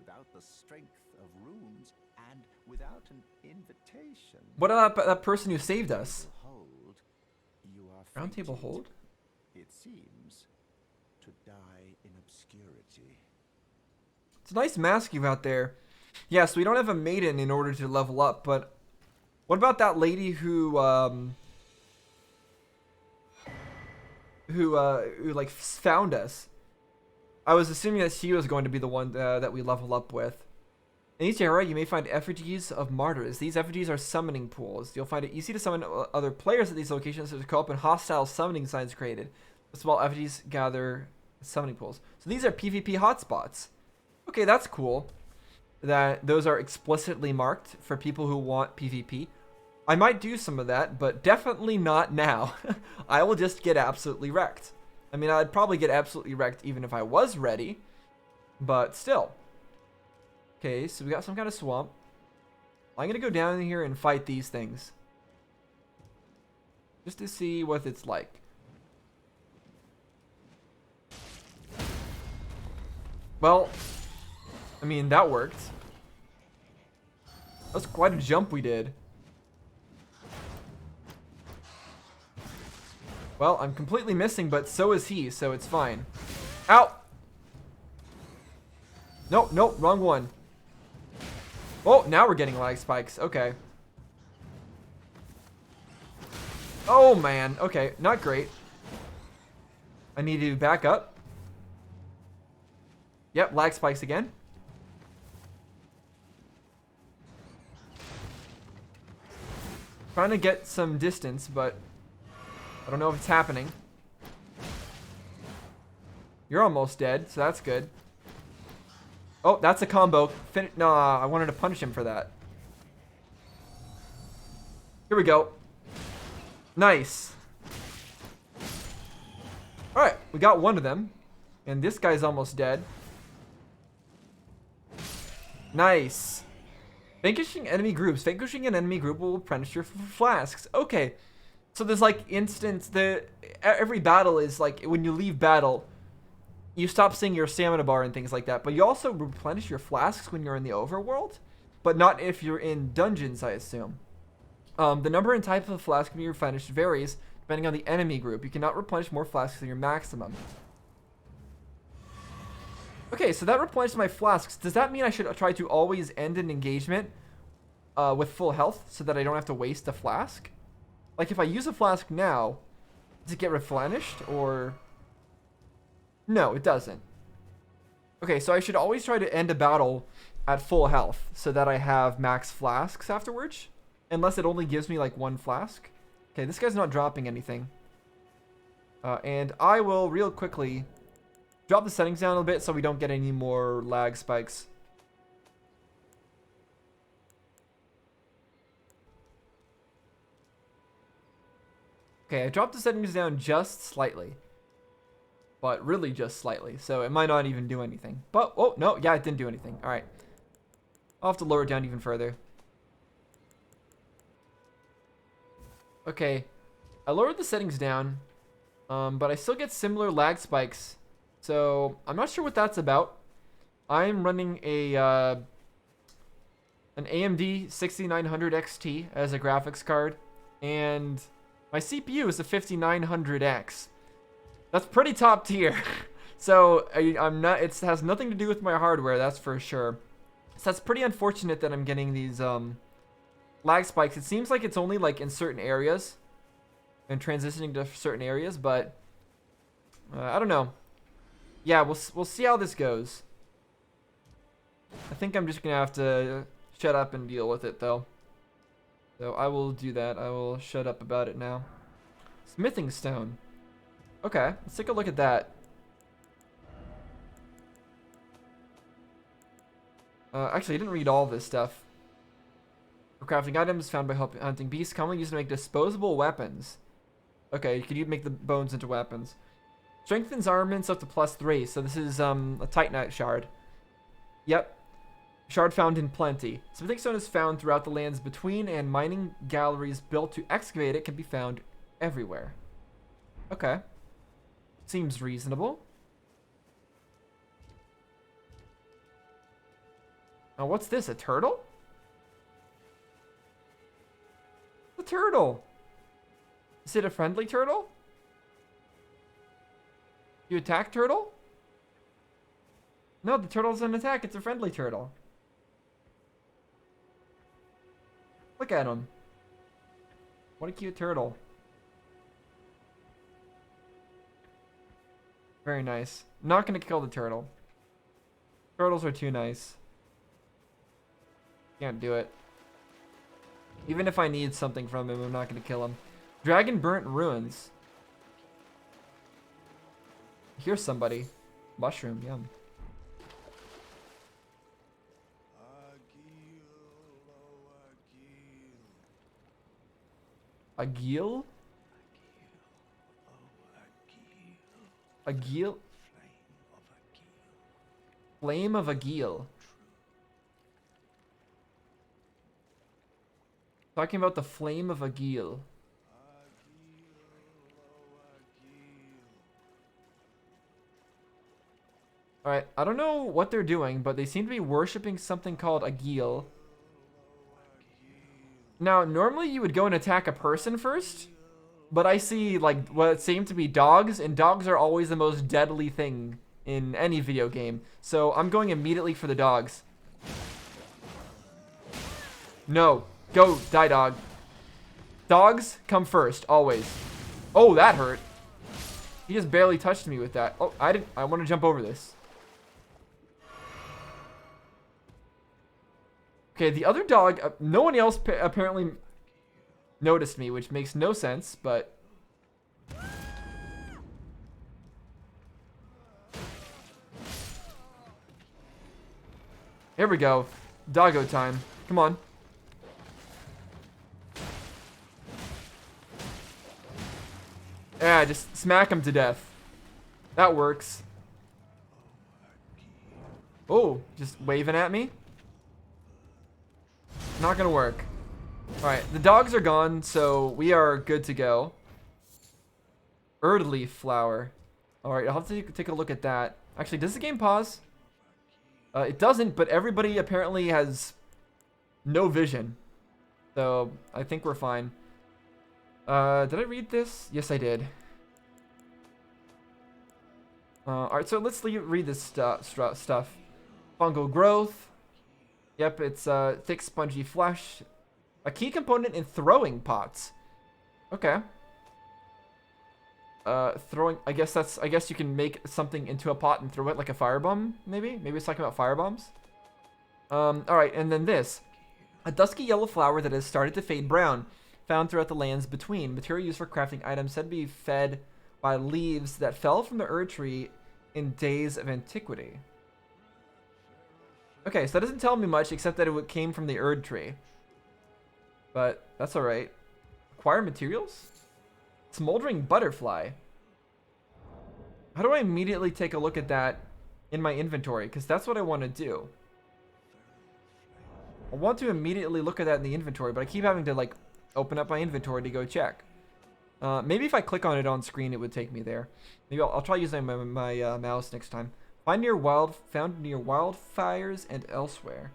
without the strength of runes, and without an invitation. What about that person who saved us? Hold, you are Round table fated, hold? it seems, to die in obscurity. It's a nice mask you have out there. Yes, we don't have a maiden in order to level up, but what about that lady who like found us? I was assuming that she was going to be the one that we level up with. In each area, you may find effigies of martyrs. These effigies are summoning pools. You'll find it easy to summon other players at these locations to co-op and hostile summoning signs created. The small effigies gather summoning pools. So these are PvP hotspots. Okay, that's cool. That those are explicitly marked for people who want PvP. I might do some of that, but definitely not now. I will just get absolutely wrecked. I mean, I'd probably get absolutely wrecked even if I was ready, but still. Okay, so we got some kind of swamp. I'm going to go down here and fight these things. Just to see what it's like. Well, I mean, that worked. That's quite a jump we did. Well, I'm completely missing, but so is he, so it's fine. Ow! Nope, nope, wrong one. Oh, now we're getting lag spikes. Okay. Oh, man. Okay, not great. I need to back up. Yep, lag spikes again. Trying to get some distance, but I don't know if it's happening. You're almost dead, so that's good. Oh, that's a combo. Nah, I wanted to punish him for that. Here we go. Nice. Alright, we got one of them. And this guy's almost dead. Nice. Vanquishing enemy groups. Vanquishing an enemy group will replenish your flasks. Okay. So there's like every battle is like when you leave battle, you stop seeing your stamina bar and things like that, but you also replenish your flasks when you're in the overworld, but not if you're in dungeons, I assume. The number and type of flask can be replenished varies depending on the enemy group. You cannot replenish more flasks than your maximum. Okay, so that replenished my flasks. Does that mean I should try to always end an engagement with full health so that I don't have to waste a flask? Like if I use a flask now, does it get replenished or... No, it doesn't. Okay, so I should always try to end a battle at full health so that I have max flasks afterwards. Unless it only gives me like 1 flask. Okay, this guy's not dropping anything. And I will real quickly drop the settings down a bit so we don't get any more lag spikes. Okay, I dropped the settings down just slightly. But really just slightly. So it might not even do anything. But, oh, no, yeah, it didn't do anything. All right. I'll have to lower it down even further. Okay. I lowered the settings down. But I still get similar lag spikes. So I'm not sure what that's about. I'm running an AMD 6900 XT as a graphics card. And my CPU is a 5900X. That's pretty top tier. So I'm not. It has nothing to do with my hardware, that's for sure. So that's pretty unfortunate that I'm getting these lag spikes. It seems like it's only like in certain areas and transitioning to certain areas, but I don't know. Yeah, we'll see how this goes. I think I'm just gonna have to shut up and deal with it though. So I will do that. I will shut up about it now. Smithing stone. Okay, let's take a look at that. Actually, I didn't read all this stuff. For crafting items found by hunting beasts, commonly used to make disposable weapons. Okay, you could make the bones into weapons. Strengthens armaments up to +3. So this is a Titanite shard. Yep. Shard found in plenty. Smithing stone is found throughout the lands between, and mining galleries built to excavate it can be found everywhere. Okay. Seems reasonable. Now what's this? A turtle? A turtle. Is it a friendly turtle? You attack turtle? No, the turtle doesn't attack. It's a friendly turtle. Look at him. What a cute turtle. Very nice. Not gonna kill the turtle. Turtles are too nice. Can't do it. Even if I need something from him, I'm not gonna kill him. Dragon burnt ruins. Here's somebody. Mushroom, yum. Agil? Agil? Flame of Agil. Talking about the flame of Agil. Alright, I don't know what they're doing, but they seem to be worshipping something called Agil. Now, normally you would go and attack a person first, but I see like what seem to be dogs, and dogs are always the most deadly thing in any video game. So I'm going immediately for the dogs. No. Go, die dog. Dogs come first, always. Oh, that hurt. He just barely touched me with that. Oh, I want to jump over this. Okay, the other dog, no one else apparently noticed me, which makes no sense, but... Here we go. Doggo time. Come on. Yeah, just smack him to death. That works. Oh, just waving at me? Not gonna work. Alright, the dogs are gone, so we are good to go. Erdleaf flower. Alright, I'll have to take a look at that. Actually, does the game pause? It doesn't, but everybody apparently has no vision. So, I think we're fine. Did I read this? Yes, I did. Alright, so let's read this stuff. Fungal growth. Yep, it's thick, spongy flesh. A key component in throwing pots. Okay. throwing. I guess you can make something into a pot and throw it like a firebomb. Maybe it's talking about firebombs. All right, and then this, a dusky yellow flower that has started to fade brown, found throughout the lands between. Material used for crafting items said to be fed by leaves that fell from the Erd tree in days of antiquity. Okay, so that doesn't tell me much except that it came from the Erd tree. But that's all right. Acquire materials? Smoldering butterfly. How do I immediately take a look at that in my inventory? Because that's what I want to do. I want to immediately look at that in the inventory, but I keep having to like open up my inventory to go check. Maybe if I click on it on screen, it would take me there. Maybe I'll try using my mouse next time. Found near wildfires and elsewhere.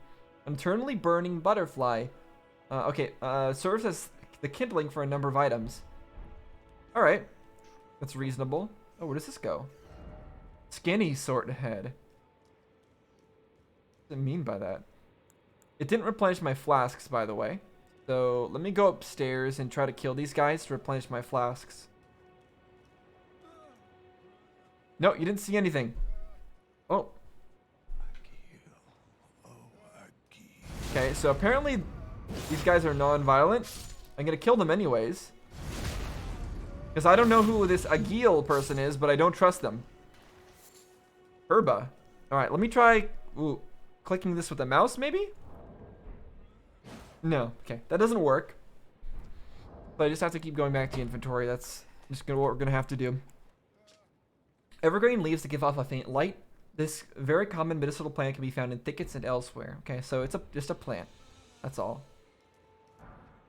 Internally burning butterfly. Okay, serves as the kindling for a number of items. All right, that's reasonable. Oh, where does this go? Skinny sort head. What does it mean by that? It didn't replenish my flasks, by the way. So let me go upstairs and try to kill these guys to replenish my flasks. No, you didn't see anything. Oh. Okay, so apparently these guys are non-violent. I'm gonna kill them anyways. Because I don't know who this Agil person is, but I don't trust them. Herba. Alright, let me try clicking this with the mouse, maybe? No, okay, that doesn't work. But I just have to keep going back to the inventory. That's just what we're gonna have to do. Evergreen leaves to give off a faint light. This very common medicinal plant can be found in thickets and elsewhere. Okay, so it's just a plant. That's all.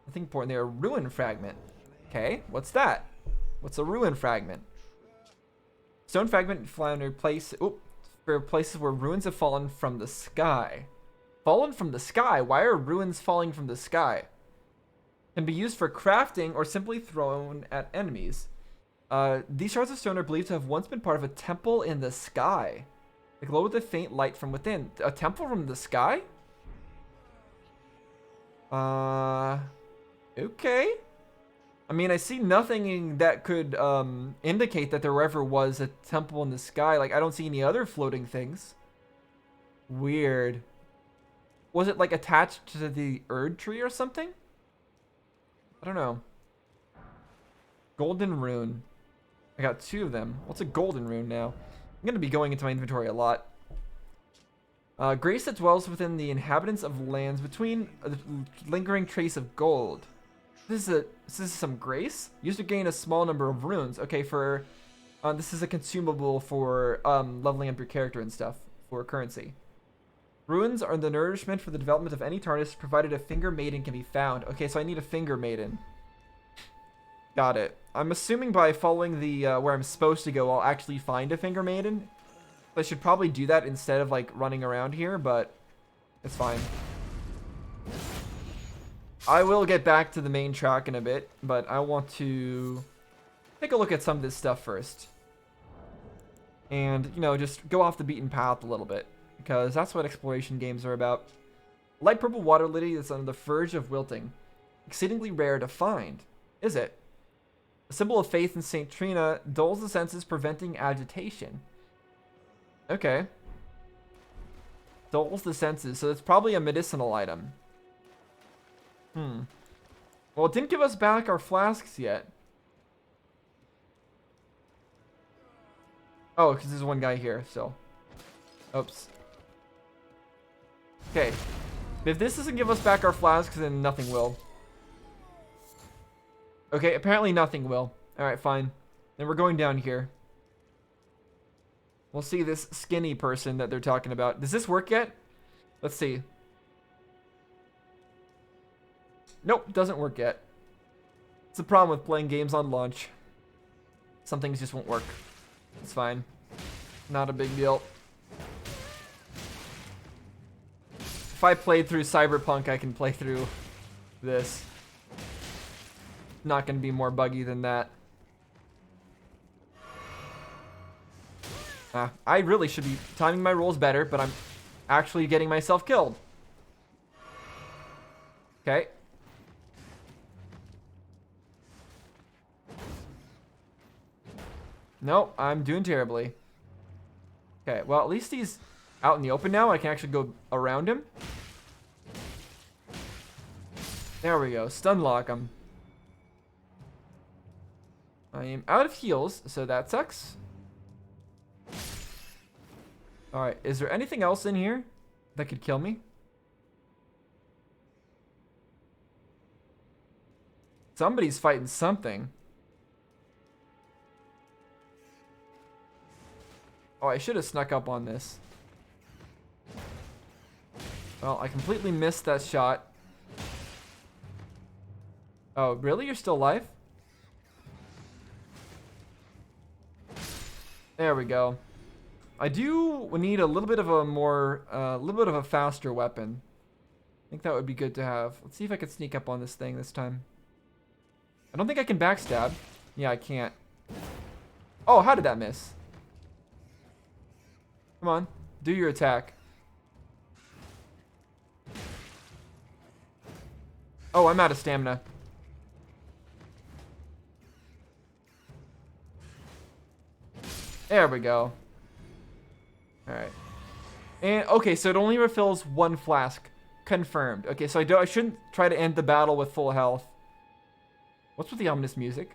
Nothing important there. A ruin fragment. Okay, what's that? What's a ruin fragment? Stone fragment found in for places where ruins have fallen from the sky. Fallen from the sky? Why are ruins falling from the sky? Can be used for crafting or simply thrown at enemies. These shards of stone are believed to have once been part of a temple in the sky. They glow with a faint light from within. A temple from the sky? Okay. I mean, I see nothing that could indicate that there ever was a temple in the sky. Like, I don't see any other floating things. Weird. Was it like attached to the Erd tree or something? I don't know. Golden rune. I got 2 of them. What's a golden rune now? I'm going to be going into my inventory a lot. Grace that dwells within the inhabitants of lands between a lingering trace of gold. This is some grace? Used to gain a small number of runes. Okay, for... this is a consumable for leveling up your character and stuff. For currency. Runes are the nourishment for the development of any TARDIS, provided a finger maiden can be found. Okay, so I need a finger maiden. Got it. I'm assuming by following the where I'm supposed to go, I'll actually find a finger maiden. I should probably do that instead of like running around here, but it's fine. I will get back to the main track in a bit, but I want to take a look at some of this stuff first. And, you know, just go off the beaten path a little bit. Because that's what exploration games are about. Light purple water lily is on the verge of wilting. Exceedingly rare to find. Is it? A symbol of faith in St. Trina, dulls the senses, preventing agitation. Okay. Dulls the senses, so it's probably a medicinal item. Well, it didn't give us back our flasks yet. Oh, because there's one guy here, so. Oops. Okay. If this doesn't give us back our flasks, then nothing will. Okay, apparently nothing will. Alright, fine. Then we're going down here. We'll see this skinny person that they're talking about. Does this work yet? Let's see. Nope, doesn't work yet. It's the problem with playing games on launch. Some things just won't work. It's fine. Not a big deal. If I played through Cyberpunk, I can play through this. Not going to be more buggy than that. I really should be timing my rolls better, but I'm actually getting myself killed. Okay. Nope, I'm doing terribly. Okay, well, at least he's out in the open now. I can actually go around him. There we go. Stun lock him. I am out of heals, so that sucks. Alright, is there anything else in here that could kill me? Somebody's fighting something. Oh, I should have snuck up on this. Well, I completely missed that shot. Oh, really? You're still alive? There we go. I do need a little bit of a more, faster weapon. I think that would be good to have. Let's see if I can sneak up on this thing this time. I don't think I can backstab. Yeah, I can't. Oh, how did that miss? Come on, do your attack. Oh, I'm out of stamina. There we go. Alright. And, okay, so it only refills one flask. Confirmed. Okay, so I shouldn't try to end the battle with full health. What's with the ominous music?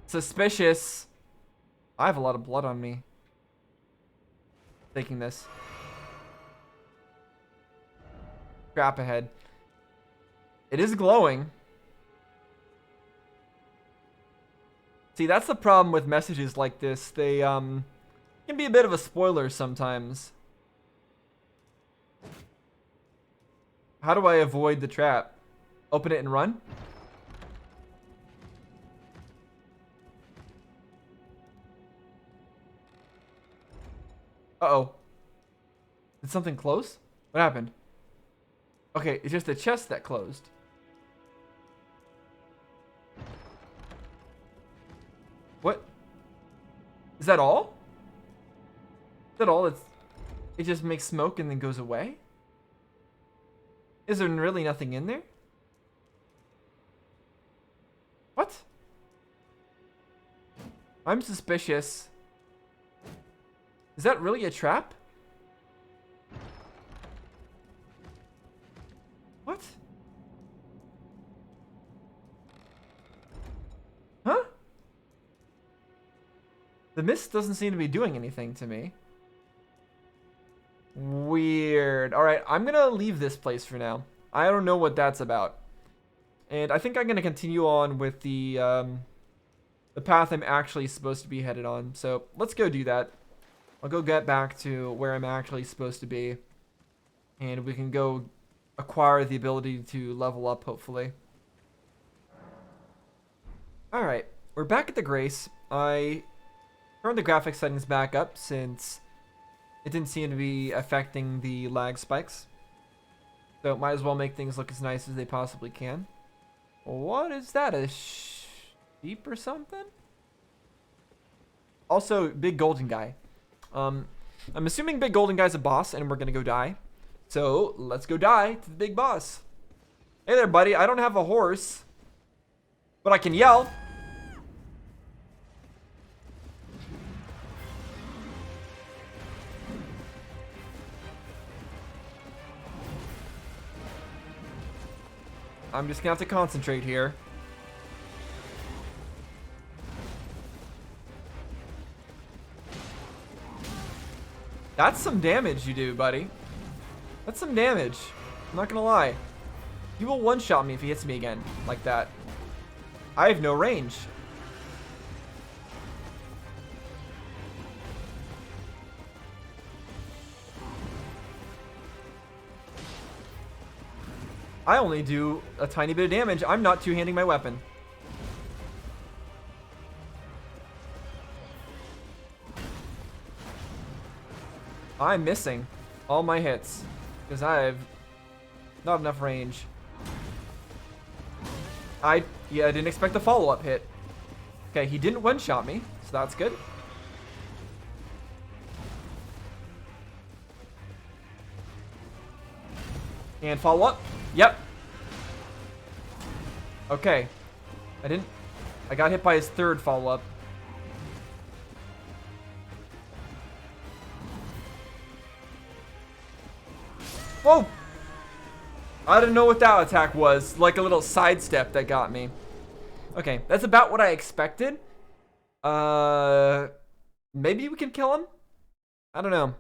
Suspicious. I have a lot of blood on me. Taking this. Crap ahead. It is glowing. See, that's the problem with messages like this. They can be a bit of a spoiler sometimes. How do I avoid the trap? Open it and run? Uh-oh. Did something close? What happened? Okay, it's just the chest that closed. What? Is that all? Is that all? It just makes smoke and then goes away? Is there really nothing in there? What? I'm suspicious. Is that really a trap? What? Huh? The mist doesn't seem to be doing anything to me. Weird. Alright, I'm gonna leave this place for now. I don't know what that's about. And I think I'm gonna continue on with the path I'm actually supposed to be headed on. So let's go do that. I'll go get back to where I'm actually supposed to be. And we can go acquire the ability to level up, hopefully. Alright, we're back at the Grace. I turned the graphics settings back up since it didn't seem to be affecting the lag spikes. So might as well make things look as nice as they possibly can. What is that? A sheep or something? Also, big golden guy. I'm assuming big golden guy's a boss and we're gonna go die. So let's go die to the big boss. Hey there, buddy. I don't have a horse, but I can yell. I'm just gonna have to concentrate here. That's some damage you do, buddy. That's some damage. I'm not gonna lie. He will one-shot me if he hits me again, like that. I have no range. I only do a tiny bit of damage. I'm not two-handing my weapon. I'm missing all my hits because I have not enough range. I didn't expect the follow-up hit. Okay, he didn't one-shot me, so that's good. And follow-up. Yep. Okay. I didn't. I got hit by his third follow-up. Whoa! I didn't know what that attack was. Like a little sidestep that got me. Okay, that's about what I expected. Maybe we can kill him? I don't know.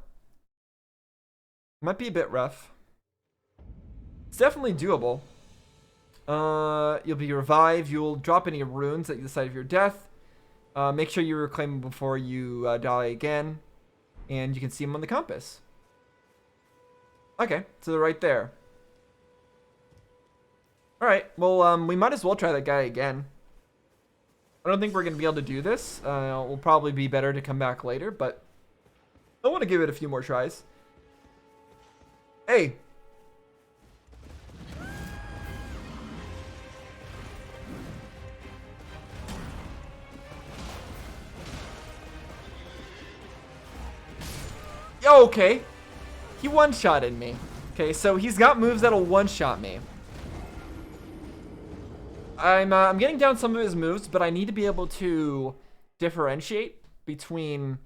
Might be a bit rough. It's definitely doable. You'll be revived. You'll drop any runes at the site of your death. Make sure you reclaim them before you die again. And you can see them on the compass. Okay, so they're right there. Alright, well, we might as well try that guy again. I don't think we're going to be able to do this. It'll probably be better to come back later, but I want to give it a few more tries. Hey! Yo, okay. He one-shotted me. Okay, so he's got moves that'll one-shot me. I'm getting down some of his moves, but I need to be able to differentiate between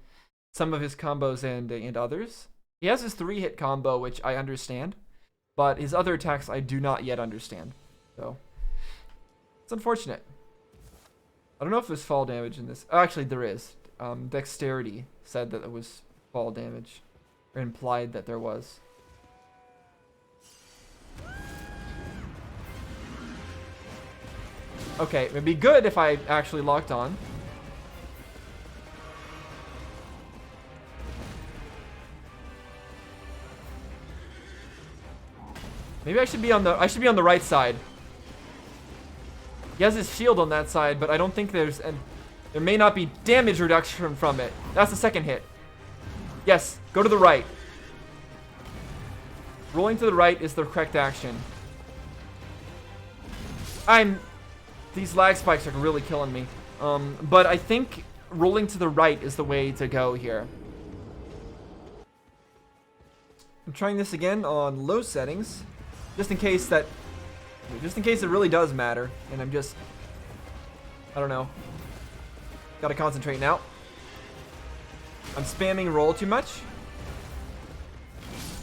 some of his combos and others. He has his 3-hit combo, which I understand, but his other attacks I do not yet understand. So it's unfortunate. I don't know if there's fall damage in this. Oh, actually, there is. Dexterity said that it was fall damage, or implied that there was. Okay, it'd be good if I actually locked on. Maybe I should be on the right side. He has his shield on that side, but I don't think there may not be damage reduction from it. That's the second hit. Yes, go to the right. Rolling to the right is the correct action. These lag spikes are really killing me. But I think rolling to the right is the way to go here. I'm trying this again on low settings, just in case it really does matter. And I don't know. Gotta concentrate now. I'm spamming roll too much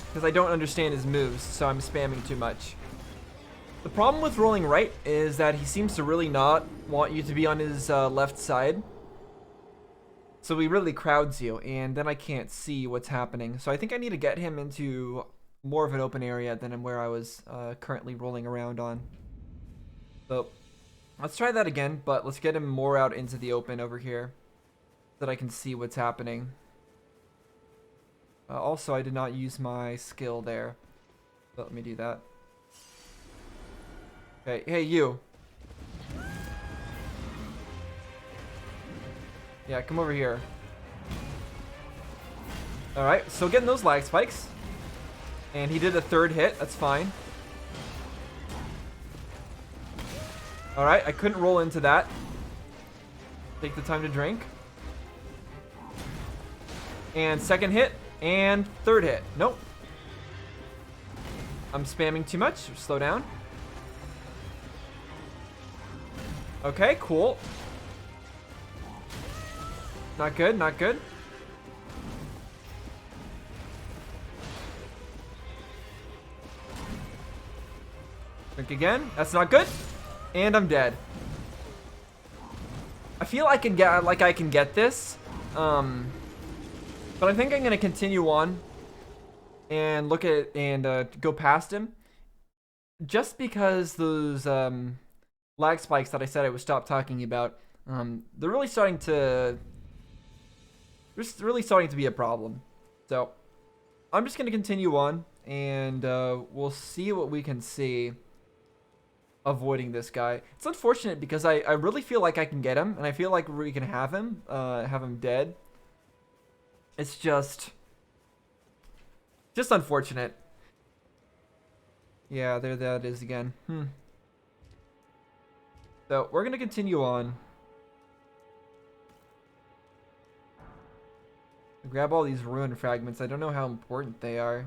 because I don't understand his moves, so I'm spamming too much. The problem with rolling right is that he seems to really not want you to be on his left side. So he really crowds you, and then I can't see what's happening. So I think I need to get him into more of an open area than where I was currently rolling around on. So let's try that again, but let's get him more out into the open over here so that I can see what's happening. Also, I did not use my skill there. So let me do that. Hey, you. Yeah, come over here. Alright, so getting those lag spikes. And he did a 3rd hit, that's fine. Alright, I couldn't roll into that. Take the time to drink. And 2nd hit, and 3rd hit. Nope. I'm spamming too much, slow down. Okay, cool. Not good, not good. Drink again. That's not good. And I'm dead. I feel I can get this. But I think I'm gonna continue on and look at go past him. Just because those lag spikes that I said I would stop talking about, they're really starting to be a problem. So I'm just gonna continue on, and we'll see what we can see avoiding this guy. It's unfortunate because I really feel like I can get him, and I feel like we can have him dead. It's just unfortunate. Yeah, there that is again. So we're gonna continue on. Grab all these ruin fragments. I don't know how important they are.